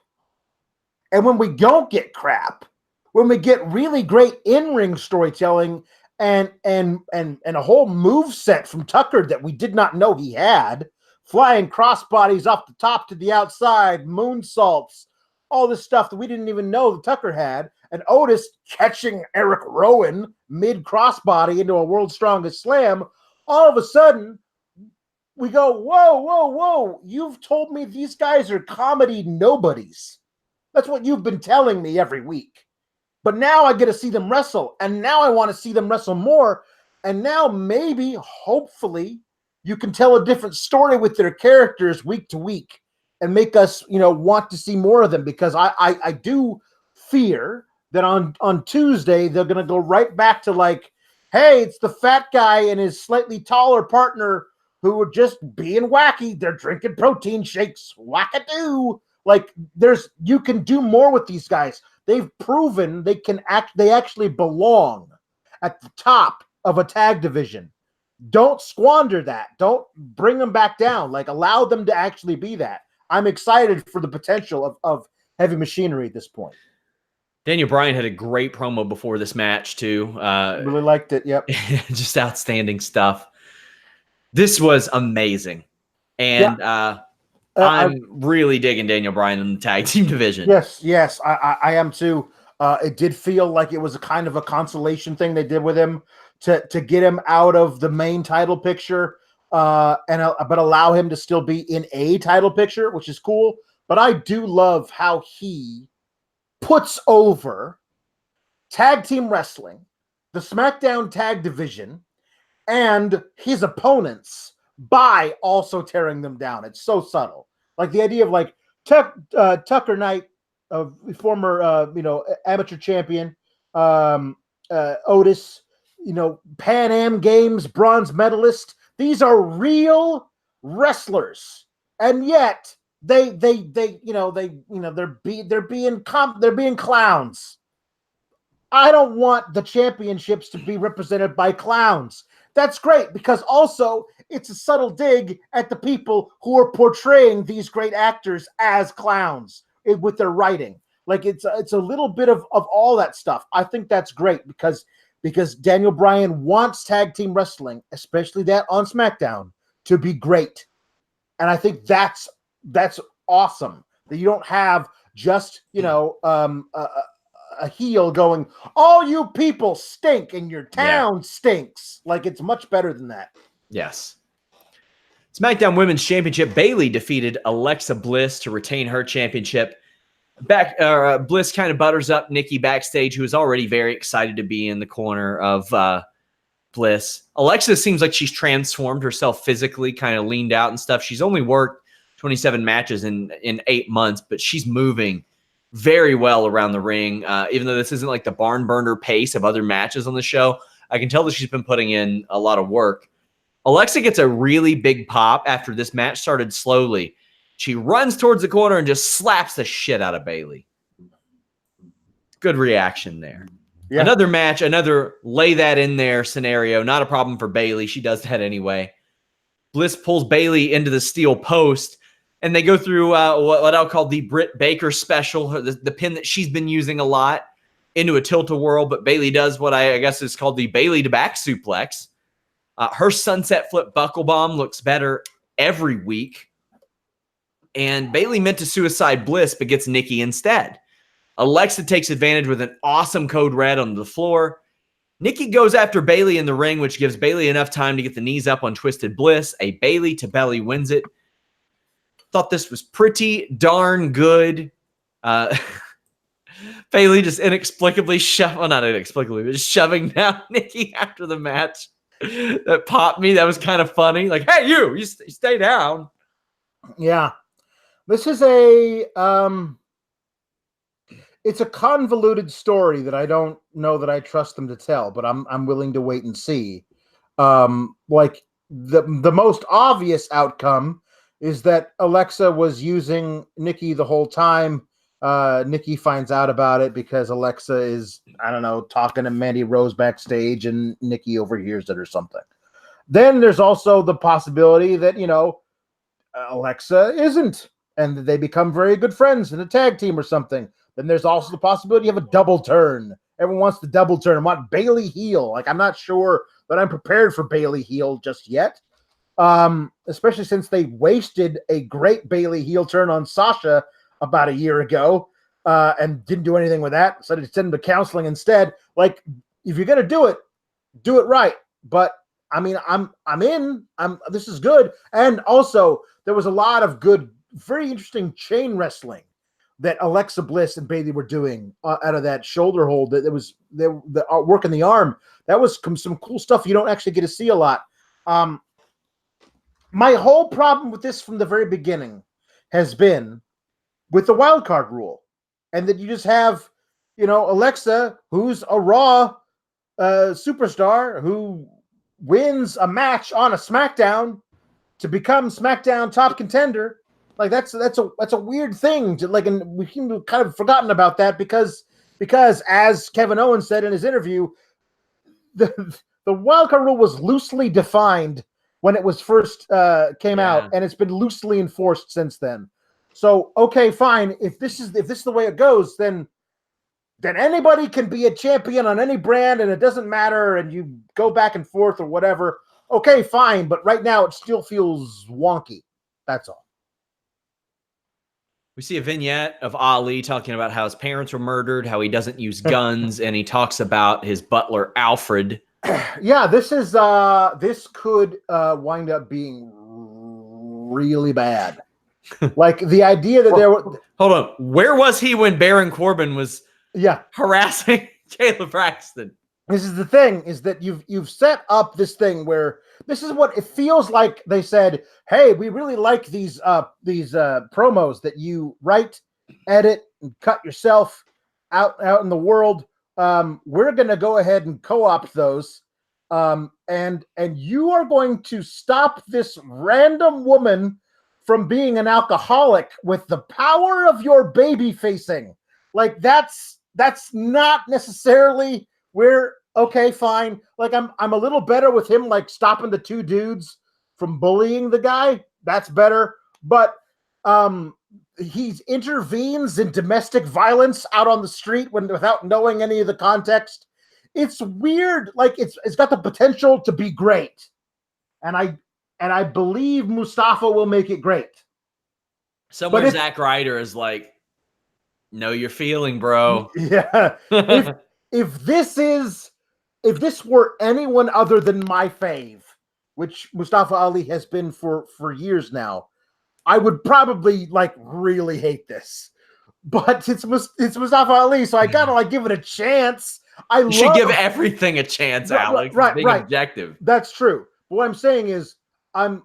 And when we don't get crap, when we get really great in-ring storytelling and a whole move set from Tucker that we did not know he had, flying crossbodies off the top to the outside, moonsaults, all this stuff that we didn't even know that Tucker had, and Otis catching Eric Rowan mid-crossbody into a World's Strongest Slam, all of a sudden, we go, whoa, you've told me these guys are comedy nobodies. That's what you've been telling me every week. But now I get to see them wrestle, and now I want to see them wrestle more, and now maybe, hopefully, you can tell a different story with their characters week to week and make us, want to see more of them, because I do fear that on Tuesday, they're going to go right back to like, hey, it's the fat guy and his slightly taller partner who are just being wacky. They're drinking protein shakes. Wackadoo. Like you can do more with these guys. They've proven they actually belong at the top of a tag division. Don't squander that. Don't bring them back down. Like, allow them to actually be that. I'm excited for the potential of Heavy Machinery at this point. Daniel Bryan had a great promo before this match, too. Really liked it. Yep. Just outstanding stuff. This was amazing. And I'm really digging Daniel Bryan in the tag team division. Yes, I am too. It did feel like it was a kind of a consolation thing they did with him to get him out of the main title picture, but allow him to still be in a title picture, which is cool. But I do love how he puts over tag team wrestling, the SmackDown tag division, and his opponents by also tearing them down. It's so subtle. Like the idea of like Tucker Knight, former amateur champion, Otis, Pan Am Games bronze medalist. These are real wrestlers, and yet they're being clowns. I don't want the championships to be represented by clowns. That's great, because also it's a subtle dig at the people who are portraying these great actors as clowns with their writing. Like it's a little bit of all that stuff. I think that's great because Daniel Bryan wants tag team wrestling, especially that on SmackDown, to be great. And I think that's awesome that you don't have just, a heel going, all you people stink and your town stinks. Like, it's much better than that. Yes. SmackDown Women's Championship, Bayley defeated Alexa Bliss to retain her championship. Bliss kind of butters up Nikki backstage, who is already very excited to be in the corner of Bliss. Alexa seems like she's transformed herself physically, kind of leaned out and stuff. She's only worked 27 matches in 8 months, but she's moving very well around the ring. Even though this isn't like the barn burner pace of other matches on the show, I can tell that she's been putting in a lot of work. Alexa gets a really big pop after this match started slowly. She runs towards the corner and just slaps the shit out of Bayley. Good reaction there. Yeah. Another match, another lay that in there scenario. Not a problem for Bayley. She does that anyway. Bliss pulls Bayley into the steel post, and they go through what I'll call the Britt Baker special, the pin that she's been using a lot. into a tilt-a-whirl, but Bayley does what I guess is called the Bayley to back suplex. Her sunset flip buckle bomb looks better every week. And Bayley meant to suicide Bliss, but gets Nikki instead. Alexa takes advantage with an awesome code red on the floor. Nikki goes after Bayley in the ring, which gives Bayley enough time to get the knees up on Twisted Bliss. A Bayley to belly wins it. Thought this was pretty darn good. Bayley just inexplicably not inexplicably, but just shoving down Nikki after the match. That popped me. That was kind of funny. Like, hey, you stay down. Yeah. This is it's a convoluted story that I don't know that I trust them to tell, but I'm willing to wait and see. Like the most obvious outcome is that Alexa was using Nikki the whole time. Nikki finds out about it because Alexa is, I don't know, talking to Mandy Rose backstage and Nikki overhears it or something. Then there's also the possibility that, Alexa isn't, and they become very good friends in a tag team or something. Then there's also the possibility of a double turn. Everyone wants the double turn. I want Bayley heel. Like, I'm not sure that I'm prepared for Bayley heel just yet. Especially since they wasted a great Bayley heel turn on Sasha about a year ago, and didn't do anything with that. So they send them to counseling instead. Like, if you're gonna do it right. But I mean, I'm in. This is good. And also, there was a lot of good, very interesting chain wrestling that Alexa Bliss and Bayley were doing out of that shoulder hold. That was the work in the arm. That was some cool stuff you don't actually get to see a lot. My whole problem with this from the very beginning has been with the wild card rule, and that you just have, Alexa, who's a Raw superstar who wins a match on a SmackDown to become SmackDown top contender. Like, that's a weird thing to, like, and we kind of forgotten about that because as Kevin Owens said in his interview, the wild card rule was loosely defined when it was first came out, and it's been loosely enforced since then. So, okay, fine. If this is the way it goes, then anybody can be a champion on any brand, and it doesn't matter, and you go back and forth or whatever. Okay, fine. But right now, it still feels wonky. That's all. We see a vignette of Ali talking about how his parents were murdered, how he doesn't use guns, and he talks about his butler, Alfred. Yeah, this could wind up being really bad. Like, the idea that there were... Hold on. Where was he when Baron Corbin was harassing Caleb Braxton? This is the thing, is that you've set up this thing where this is what it feels like. They said, hey, we really like these promos that you write, edit, and cut yourself out in the world. We're going to go ahead and co-opt those. And you are going to stop this random woman from being an alcoholic with the power of your baby facing. Like, that's not necessarily where, okay, fine. Like, I'm a little better with him, like, stopping the two dudes from bullying the guy. That's better. But he intervenes in domestic violence out on the street without knowing any of the context. It's weird. Like, it's got the potential to be great. And I believe Mustafa will make it great. Somewhere Zack Ryder is like, know your feeling, bro. Yeah. if this were anyone other than my fave, which Mustafa Ali has been for years now, I would probably, like, really hate this. But it's Mustafa Ali, so I gotta, like, give it a chance. You should give everything a chance, Alex. Right. Objective. That's true. But what I'm saying is, I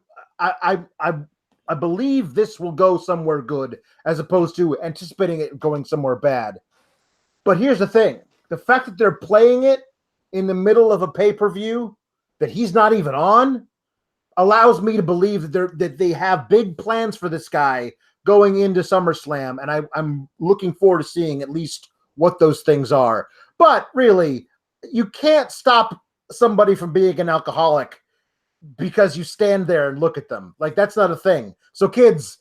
believe this will go somewhere good as opposed to anticipating it going somewhere bad. But here's the thing. The fact that they're playing it in the middle of a pay-per-view that he's not even on allows me to believe that they have big plans for this guy going into SummerSlam. And I'm looking forward to seeing at least what those things are. But really, you can't stop somebody from being an alcoholic because you stand there and look at them. Like, that's not a thing. So, kids,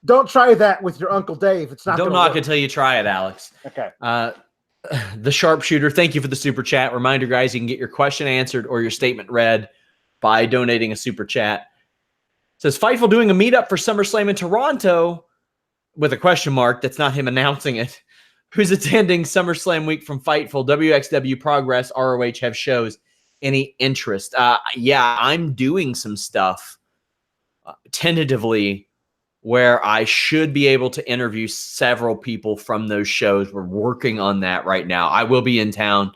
don't try that with your Uncle Dave. It's not. Don't knock it until you try it, Alex. Okay. The Sharpshooter, thank you for the super chat. Reminder, guys, you can get your question answered or your statement read by donating a super chat. Says Fightful doing a meetup for SummerSlam in Toronto with a question mark. That's not him announcing it. Who's attending SummerSlam week from Fightful? WXW, Progress, ROH have shows. Any interest? Yeah, I'm doing some stuff tentatively where I should be able to interview several people from those shows. We're working on that right now. I will be in town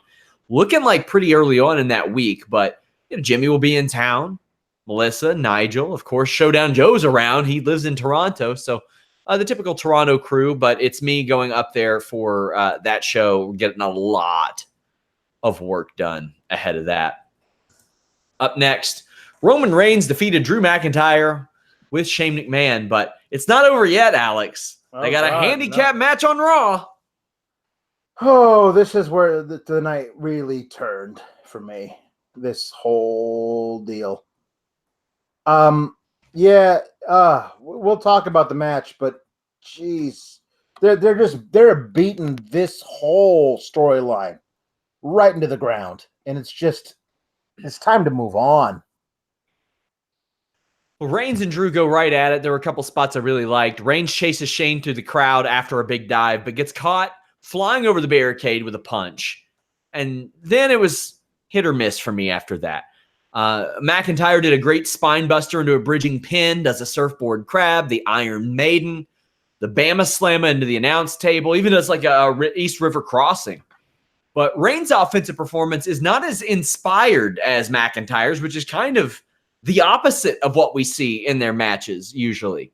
looking like pretty early on in that week, but Jimmy will be in town. Melissa, Nigel, of course, Showdown Joe's around. He lives in Toronto, so the typical Toronto crew, but it's me going up there for that show, getting a lot of work done ahead of that. Up next, Roman Reigns defeated Drew McIntyre with Shane McMahon, but it's not over yet, Alex. They got a handicap match on Raw. Oh, this is where the night really turned for me. This whole deal. Yeah, we'll talk about the match, but geez, they're beating this whole storyline right into the ground, and it's time to move on. Well, Reigns and Drew go right at it. There were a couple spots I really liked. Reigns chases Shane through the crowd after a big dive, but gets caught flying over the barricade with a punch. And then it was hit or miss for me after that. McIntyre did a great spine buster into a bridging pin, does a surfboard crab, the Iron Maiden, the Bama Slammer into the announce table, even does like a East River Crossing. But Reigns' offensive performance is not as inspired as McIntyre's, which is kind of the opposite of what we see in their matches usually.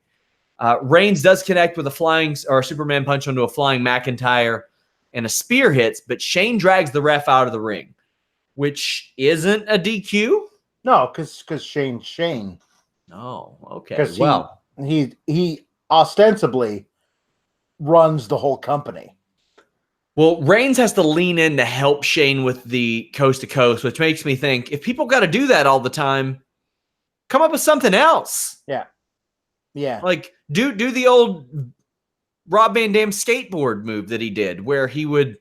Reigns does connect with a flying or a Superman punch onto a flying McIntyre and a spear hits, but Shane drags the ref out of the ring, which isn't a DQ. No, because Shane's Shane. Oh, okay. Because well, he ostensibly runs the whole company. Well, Reigns has to lean in to help Shane with the coast to coast, which makes me think if people got to do that all the time, come up with something else. Yeah. Yeah. Like do the old Rob Van Dam skateboard move that he did where he would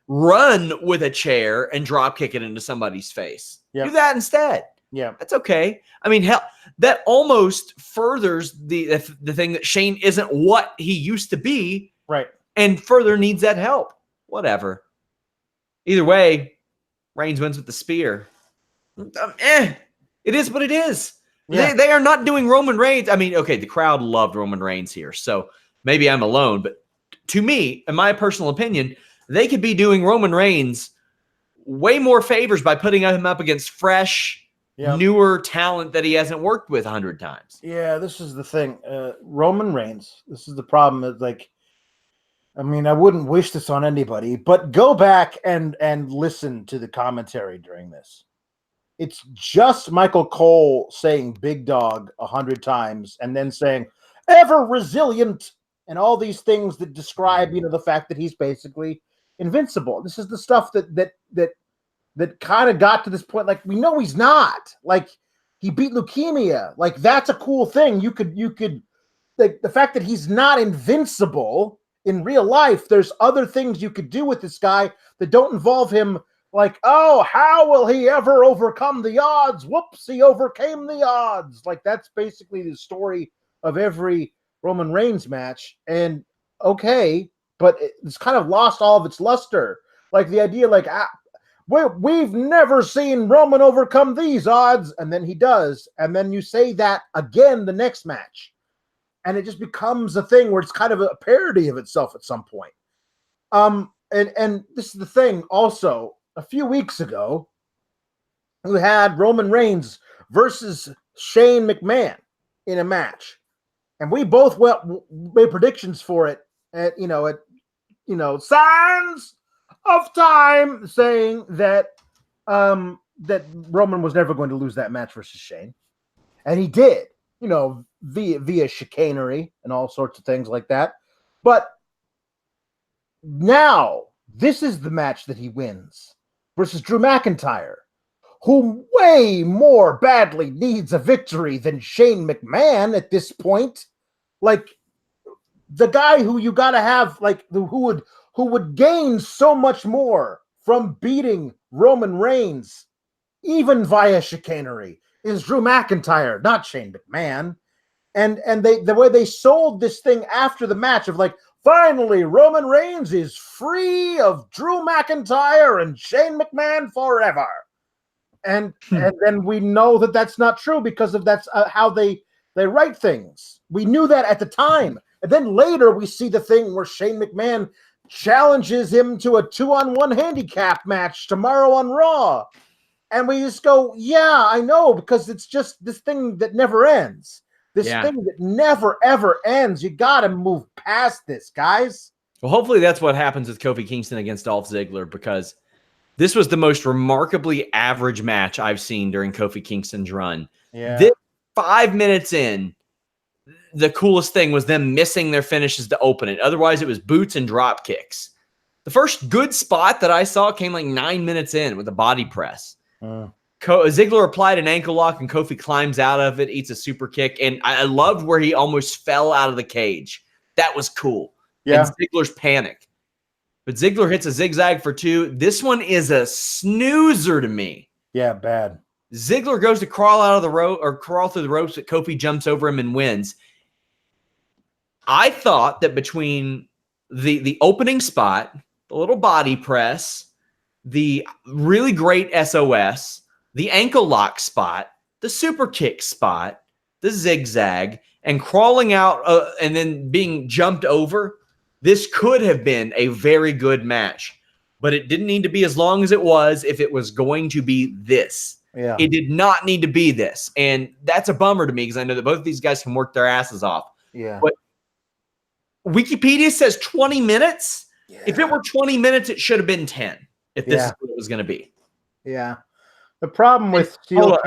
run with a chair and drop kick it into somebody's face. Yep. Do that instead. Yeah. That's okay. I mean, hell, that almost furthers the thing that Shane isn't what he used to be. Right. And further needs that help. Whatever. Either way, Reigns wins with the spear. It is what it is. Yeah. They are not doing Roman Reigns. I mean, okay, the crowd loved Roman Reigns here, so maybe I'm alone. But to me, in my personal opinion, they could be doing Roman Reigns way more favors by putting him up against fresh, newer talent that he hasn't worked with 100 times. Yeah, this is the thing. Roman Reigns, this is the problem. Is like, I mean, I wouldn't wish this on anybody, but go back and listen to the commentary during this. It's just Michael Cole saying big dog 100 times and then saying ever resilient and all these things that describe, the fact that he's basically invincible. This is the stuff that kind of got to this point. Like, we know he's not. Like, he beat leukemia. Like, that's a cool thing. You could like the fact that he's not invincible in real life. There's other things you could do with this guy that don't involve him. Like, oh, how will he ever overcome the odds? Whoops, he overcame the odds. Like, that's basically the story of every Roman Reigns match. And okay, but it's kind of lost all of its luster. Like the idea, like, we've never seen Roman overcome these odds. And then he does. And then you say that again the next match. And it just becomes a thing where it's kind of a parody of itself at some point. And this is the thing also. A few weeks ago, we had Roman Reigns versus Shane McMahon in a match, and we both made predictions for it at signs of time, saying that that Roman was never going to lose that match versus Shane, and he did, via chicanery and all sorts of things like that. But now this is the match that he wins. Versus Drew McIntyre, who way more badly needs a victory than Shane McMahon at this point. Like, the guy who you got to have, like, who would who would gain so much more from beating Roman Reigns, even via chicanery, is Drew McIntyre, not Shane McMahon. And the way they sold this thing after the match of like, finally, Roman Reigns is free of Drew McIntyre and Shane McMahon forever. And then we know that that's not true because of that's how they write things. We knew that at the time. And then later we see the thing where Shane McMahon challenges him to a 2-on-1 handicap match tomorrow on Raw. And we just go, yeah, I know, because it's just this thing that never ends. This thing that never, ever ends. You got to move past this, guys. Well, hopefully that's what happens with Kofi Kingston against Dolph Ziggler, because this was the most remarkably average match I've seen during Kofi Kingston's run. Yeah. This 5 minutes in, the coolest thing was them missing their finishes to open it. Otherwise, it was boots and drop kicks. The first good spot that I saw came like 9 minutes in with a body press. Ziggler applied an ankle lock, and Kofi climbs out of it, eats a super kick. And I loved where he almost fell out of the cage. That was cool. Yeah. And Ziggler's panic. But Ziggler hits a zigzag for 2. This one is a snoozer to me. Yeah, bad. Ziggler goes to crawl out of the rope or crawl through the ropes, but Kofi jumps over him and wins. I thought that between the opening spot, the little body press, the really great SOS, the ankle lock spot, the super kick spot, the zigzag, and crawling out and then being jumped over, this could have been a very good match. But it didn't need to be as long as it was if it was going to be this. Yeah. It did not need to be this. And that's a bummer to me because I know that both of these guys can work their asses off. Yeah. But Wikipedia says 20 minutes. Yeah. If it were 20 minutes, it should have been 10 if this is what it was going to be. Yeah. The problem with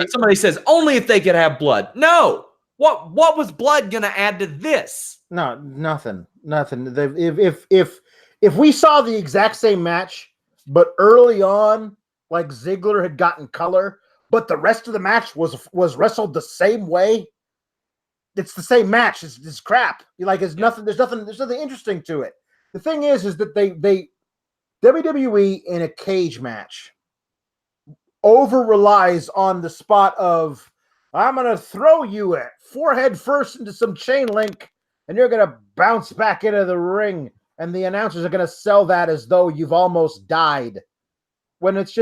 somebody says only if they could have blood. No. What was blood going to add to this? No, nothing. If we saw the exact same match, but early on, like Ziggler had gotten color, but the rest of the match was wrestled the same way, it's the same match. It's crap. There's nothing interesting to it. The thing is that they WWE in a cage match over relies on the spot of, I'm going to throw you at forehead first into some chain link and you're going to bounce back into the ring. And the announcers are going to sell that as though you've almost died. When it's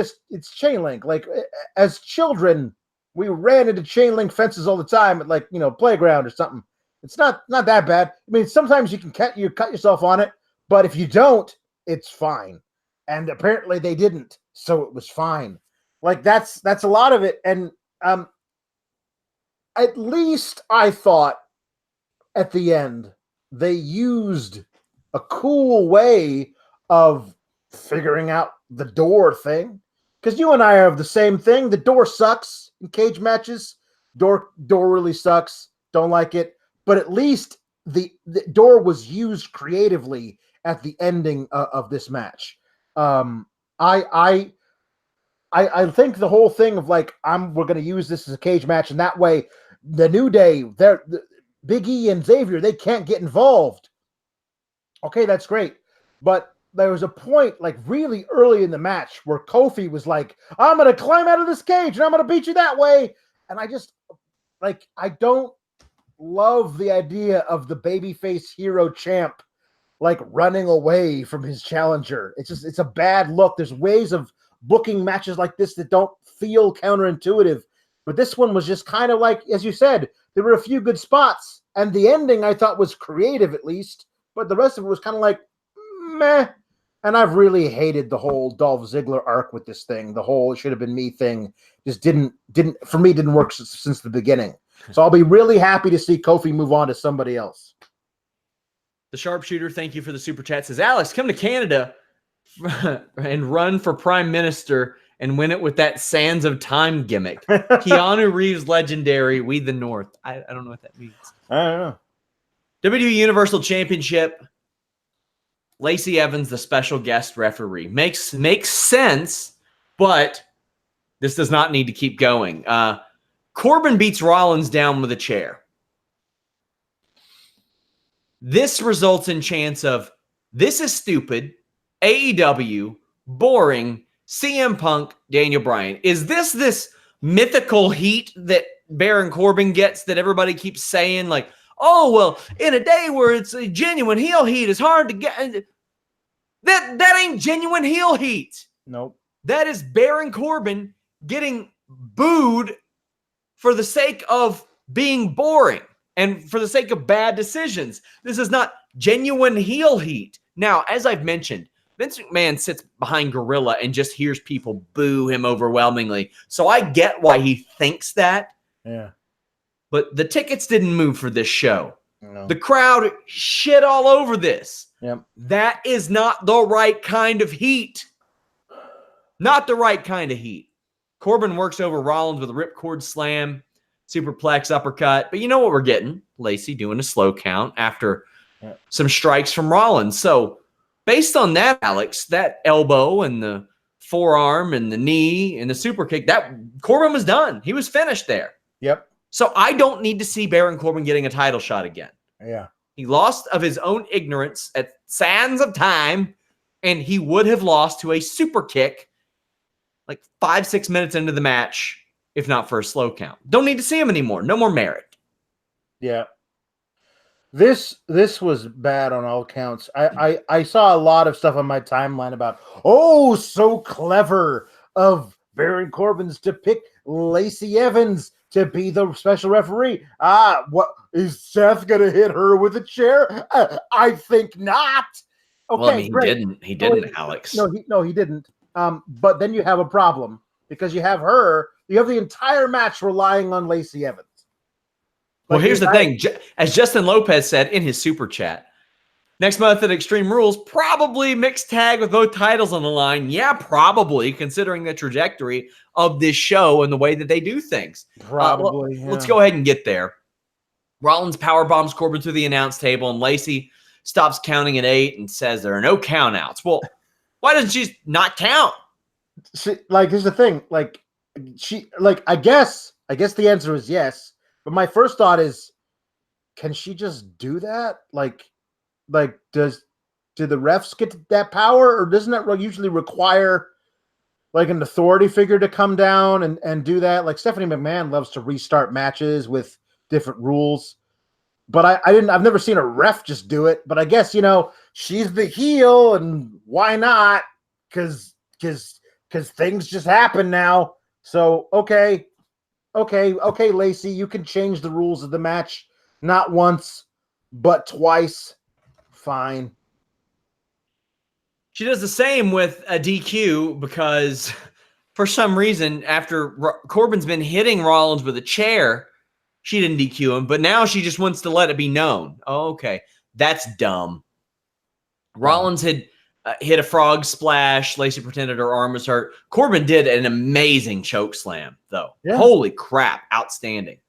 chain link. Like as children, we ran into chain link fences all the time at playground or something. It's not that bad. I mean, sometimes you cut yourself on it, but if you don't, it's fine. And apparently they didn't, so it was fine. Like that's a lot of it. And at least I thought at the end they used a cool way of figuring out the door thing. Because you and I have the same thing. The door sucks in cage matches. Door really sucks. Don't like it. But at least the door was used creatively at the ending of this match. I think the whole thing of we're going to use this as a cage match, and that way the New Day, Big E and Xavier, they can't get involved. Okay, that's great. But there was a point really early in the match where Kofi was like, I'm going to climb out of this cage and I'm going to beat you that way. And I just I don't love the idea of the babyface hero champ running away from his challenger. It's a bad look. There's ways of booking matches like this that don't feel counterintuitive. But this one was just kind of as you said, there were a few good spots. And the ending I thought was creative at least. But the rest of it was kind of meh. And I've really hated the whole Dolph Ziggler arc with this thing. The whole it should have been me thing just didn't work since the beginning. So I'll be really happy to see Kofi move on to somebody else. The Sharpshooter, thank you for the super chat, says, Alex, come to Canada and run for prime minister and win it with that Sands of Time gimmick. Keanu Reeves legendary, we the North. I don't know what that means. I don't know. WWE Universal Championship, Lacey Evans, the special guest referee. Makes sense, but this does not need to keep going. Corbin beats Rollins down with a chair. This results in chants of, this is stupid, AEW, boring, CM Punk, Daniel Bryan. Is this mythical heat that Baron Corbin gets that everybody keeps saying, like, oh, well, in a day where it's a genuine heel heat, it's hard to get. That ain't genuine heel heat. Nope. That is Baron Corbin getting booed for the sake of being boring and for the sake of bad decisions. This is not genuine heel heat. Now, as I've mentioned, Vince McMahon sits behind Gorilla and just hears people boo him overwhelmingly. So I get why he thinks that. Yeah. But the tickets didn't move for this show. No. The crowd shit all over this. Yep. That is not the right kind of heat. Not the right kind of heat. Corbin works over Rollins with a ripcord slam, superplex, uppercut. But you know what we're getting? Lacey doing a slow count after some strikes from Rollins. So based on that, Alex, that elbow and the forearm and the knee and the super kick, that Corbin was done. He was finished there. Yep. So I don't need to see Baron Corbin getting a title shot again. Yeah. He lost of his own ignorance at sands of time, and he would have lost to a super kick like 5-6 minutes into the match, if not for a slow count. Don't need to see him anymore. No more merit. Yeah. This was bad on all counts. I saw a lot of stuff on my timeline about, oh, so clever of Baron Corbin's to pick Lacey Evans to be the special referee. What is Seth gonna hit her with a chair? I think not. Okay, well, I mean, great. he didn't, Alex. No, he didn't. But then you have a problem because you have the entire match relying on Lacey Evans. Well, here's the thing. As Justin Lopez said in his super chat, next month at Extreme Rules, probably mixed tag with both titles on the line. Yeah, probably, considering the trajectory of this show and the way that they do things. Probably. Let's go ahead and get there. Rollins power bombs Corbin to the announce table, and Lacey stops counting at 8 and says there are no count outs. Well, why doesn't she not count? Here's the thing. I guess the answer is yes. But my first thought is, can she just do that? Do the refs get that power, or doesn't that usually require like an authority figure to come down and do that? Like Stephanie McMahon loves to restart matches with different rules, but I've never seen a ref just do it. But I guess she's the heel, and why not? Because things just happen now. So okay, Lacey, you can change the rules of the match, not once, but twice. Fine. She does the same with a DQ because for some reason, after Corbin's been hitting Rollins with a chair, she didn't DQ him, but now she just wants to let it be known. Oh, okay. That's dumb. Rollins had hit a frog splash. Lacey pretended her arm was hurt. Corbin did an amazing choke slam, though. Yeah. Holy crap. Outstanding.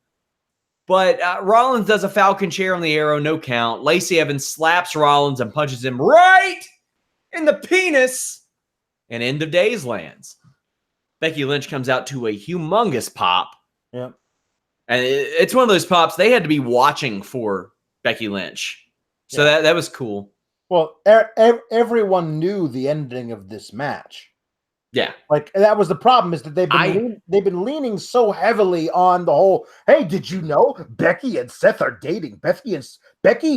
But Rollins does a Falcon chair on the arrow, no count. Lacey Evans slaps Rollins and punches him right in the penis, and End of Days lands. Becky Lynch comes out to a humongous pop. Yeah. And it's one of those pops they had to be watching for Becky Lynch. So that was cool. Well, everyone knew the ending of this match. Yeah. Like, that was the problem, is that they've been leaning so heavily on the whole, hey, did you know Becky and Seth are dating? Becky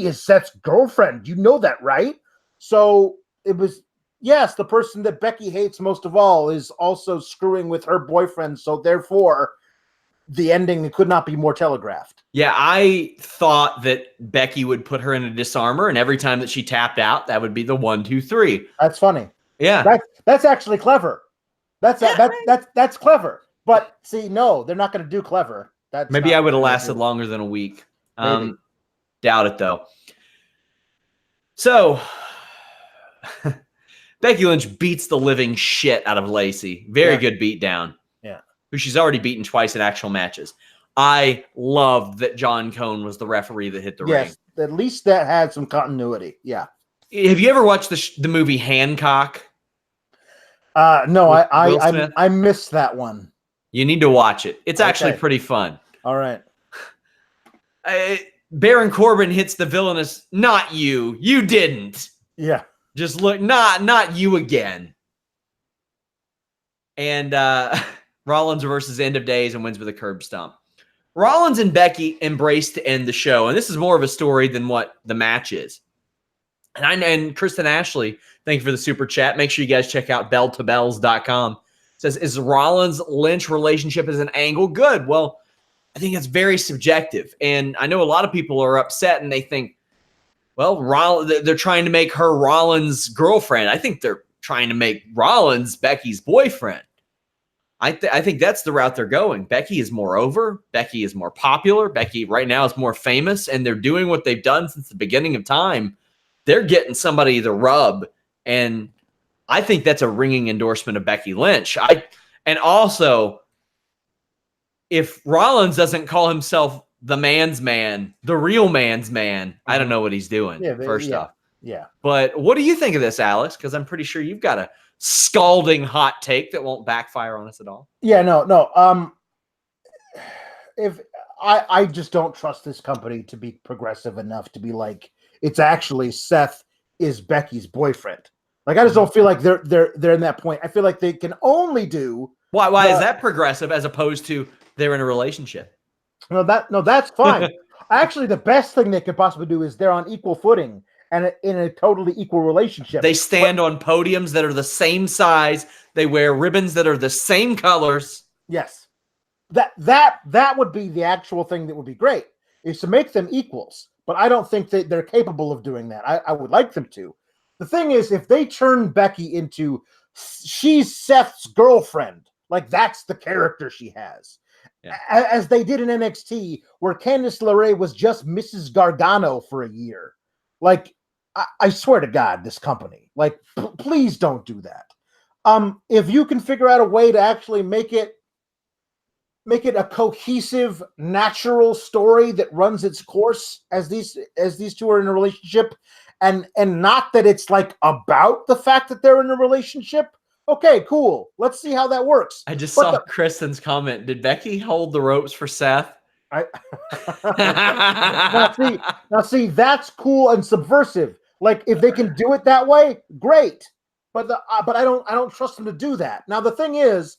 is Seth's girlfriend. You know that, right? So it was, yes, the person that Becky hates most of all is also screwing with her boyfriend. So therefore, the ending could not be more telegraphed. Yeah, I thought that Becky would put her in a disarmor, and every time that she tapped out, that would be the 1, 2, 3. That's funny. Yeah. That's actually clever. That's clever. But see, no, they're not going to do clever. Maybe I would have lasted longer than a week. Doubt it, though. So, Becky Lynch beats the living shit out of Lacey. Very good beatdown. Yeah. Who she's already beaten twice in actual matches. I loved that John Cone was the referee that hit the ring. Yes, at least that had some continuity. Yeah. Have you ever watched the movie Hancock? No, I missed that one. You need to watch it. It's actually pretty fun. All right. Baron Corbin hits the villainous, not you. You didn't. Yeah. Just look, not you again. And Rollins versus End of Days and wins with a curb stomp. Rollins and Becky embraced to end the show, and this is more of a story than what the match is. And Kristen Ashley, thank you for the super chat. Make sure you guys check out belltobells.com. Says, is Rollins Lynch relationship as an angle good? Well, I think it's very subjective. And I know a lot of people are upset and they think, well, they're trying to make her Rollins' girlfriend. I think they're trying to make Rollins Becky's boyfriend. I think that's the route they're going. Becky is more over. Becky is more popular. Becky right now is more famous, and they're doing what they've done since the beginning of time. They're getting somebody to rub, and I think that's a ringing endorsement of Becky Lynch. And also, if Rollins doesn't call himself the man's man, the real man's man, I don't know what he's doing, first off. Yeah. But what do you think of this, Alex? Because I'm pretty sure you've got a scalding hot take that won't backfire on us at all. Yeah, no. If I just don't trust this company to be progressive enough to be like, it's actually Seth is Becky's boyfriend. Like, I just don't feel like they're in that point. I feel like they can only do. Why is that progressive as opposed to they're in a relationship? No, that's fine. Actually, the best thing they could possibly do is they're on equal footing and in a totally equal relationship. They stand on podiums that are the same size. They wear ribbons that are the same colors. Yes. That would be the actual thing that would be great, is to make them equals. But I don't think that they're capable of doing that. I would like them to. The thing is, if they turn Becky into she's Seth's girlfriend, like that's the character she has. Yeah. As they did in NXT, where Candice LeRae was just Mrs. Gargano for a year. Like, I swear to God, this company, like, please don't do that. If you can figure out a way to actually make it a cohesive, natural story that runs its course as these two are in a relationship, and not that it's like about the fact that they're in a relationship. Okay, cool. Let's see how that works. I just saw Kristen's comment. Did Becky hold the ropes for Seth? Now see, that's cool and subversive. Like, if they can do it that way, great. But I don't trust them to do that. Now the thing is,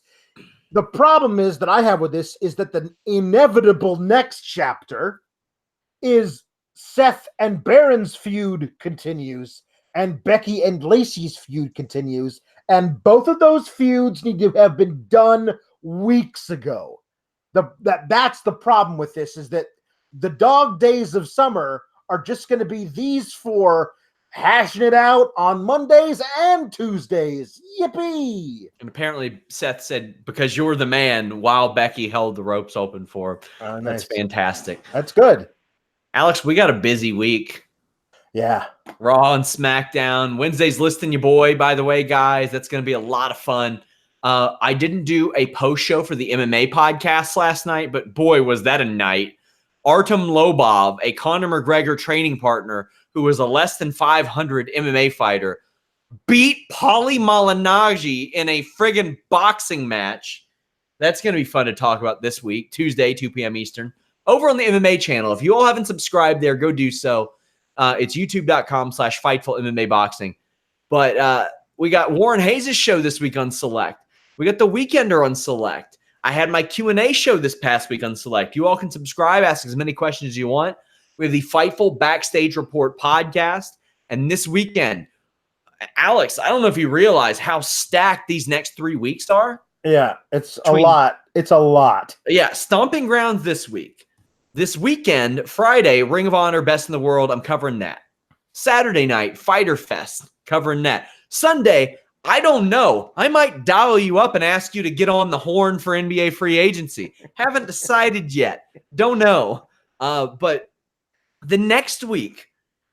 the problem is that I have with this is that the inevitable next chapter is Seth and Baron's feud continues, and Becky and Lacey's feud continues, and both of those feuds need to have been done weeks ago. That's the problem with this, is that the dog days of summer are just going to be these four hashing it out on Mondays and Tuesdays. Yippee! And apparently Seth said, because you're the man, while Becky held the ropes open for him. Nice. That's fantastic. That's good. Alex, we got a busy week. Yeah. Raw and SmackDown. Wednesday's listing your boy, by the way, guys. That's going to be a lot of fun. I didn't do a post show for the MMA podcast last night, but boy, was that a night. Artem Lobov, a Conor McGregor training partner who was a less than 500 MMA fighter, beat Paulie Malignaggi in a friggin' boxing match. That's going to be fun to talk about this week, Tuesday, 2 p.m. Eastern, over on the MMA channel. If you all haven't subscribed there, go do so. It's youtube.com/Fightful MMA Boxing. But we got Warren Hayes' show this week on Select. We got The Weekender on Select. I had my Q&A show this past week on Select. You all can subscribe, ask as many questions as you want. We have the Fightful Backstage Report podcast. And this weekend, Alex, I don't know if you realize how stacked these next 3 weeks are. Yeah, it's a lot. It's a lot. Yeah, Stomping Grounds this week. This weekend, Friday, Ring of Honor, Best in the World, I'm covering that. Saturday night, Fighter Fest, covering that. Sunday, I don't know. I might dial you up and ask you to get on the horn for NBA free agency. Haven't decided yet. Don't know. But the next week,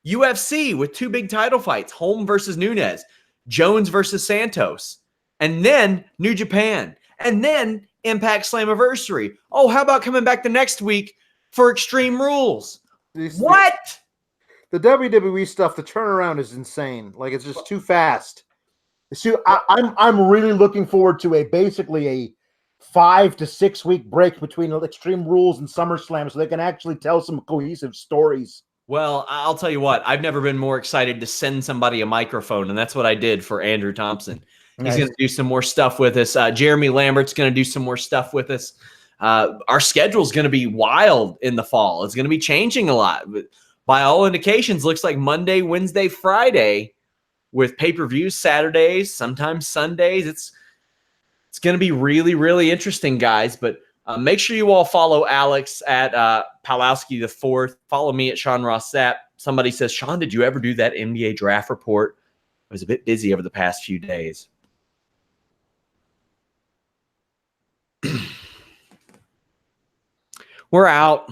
UFC with 2 big title fights, Holm versus Nunes, Jones versus Santos, and then New Japan, and then Impact Slammiversary. Oh, how about coming back the next week for Extreme Rules? What? The WWE stuff, the turnaround is insane. Like, it's just too fast. So I'm really looking forward to basically a 5 to 6 week break between Extreme Rules and SummerSlam, so they can actually tell some cohesive stories. Well, I'll tell you what, I've never been more excited to send somebody a microphone, and that's what I did for Andrew Thompson. He's Nice. going to do some more stuff with us. Jeremy Lambert's going to do some more stuff with us. Our schedule is going to be wild in the fall. It's going to be changing a lot. But by all indications, looks like Monday, Wednesday, Friday with pay-per-views Saturdays, sometimes Sundays. It's going to be really, really interesting, guys. But make sure you all follow Alex at Pawlowski the Fourth. Follow me at Sean Ross Sapp. Somebody says, Sean, did you ever do that NBA draft report? I was a bit busy over the past few days. We're out.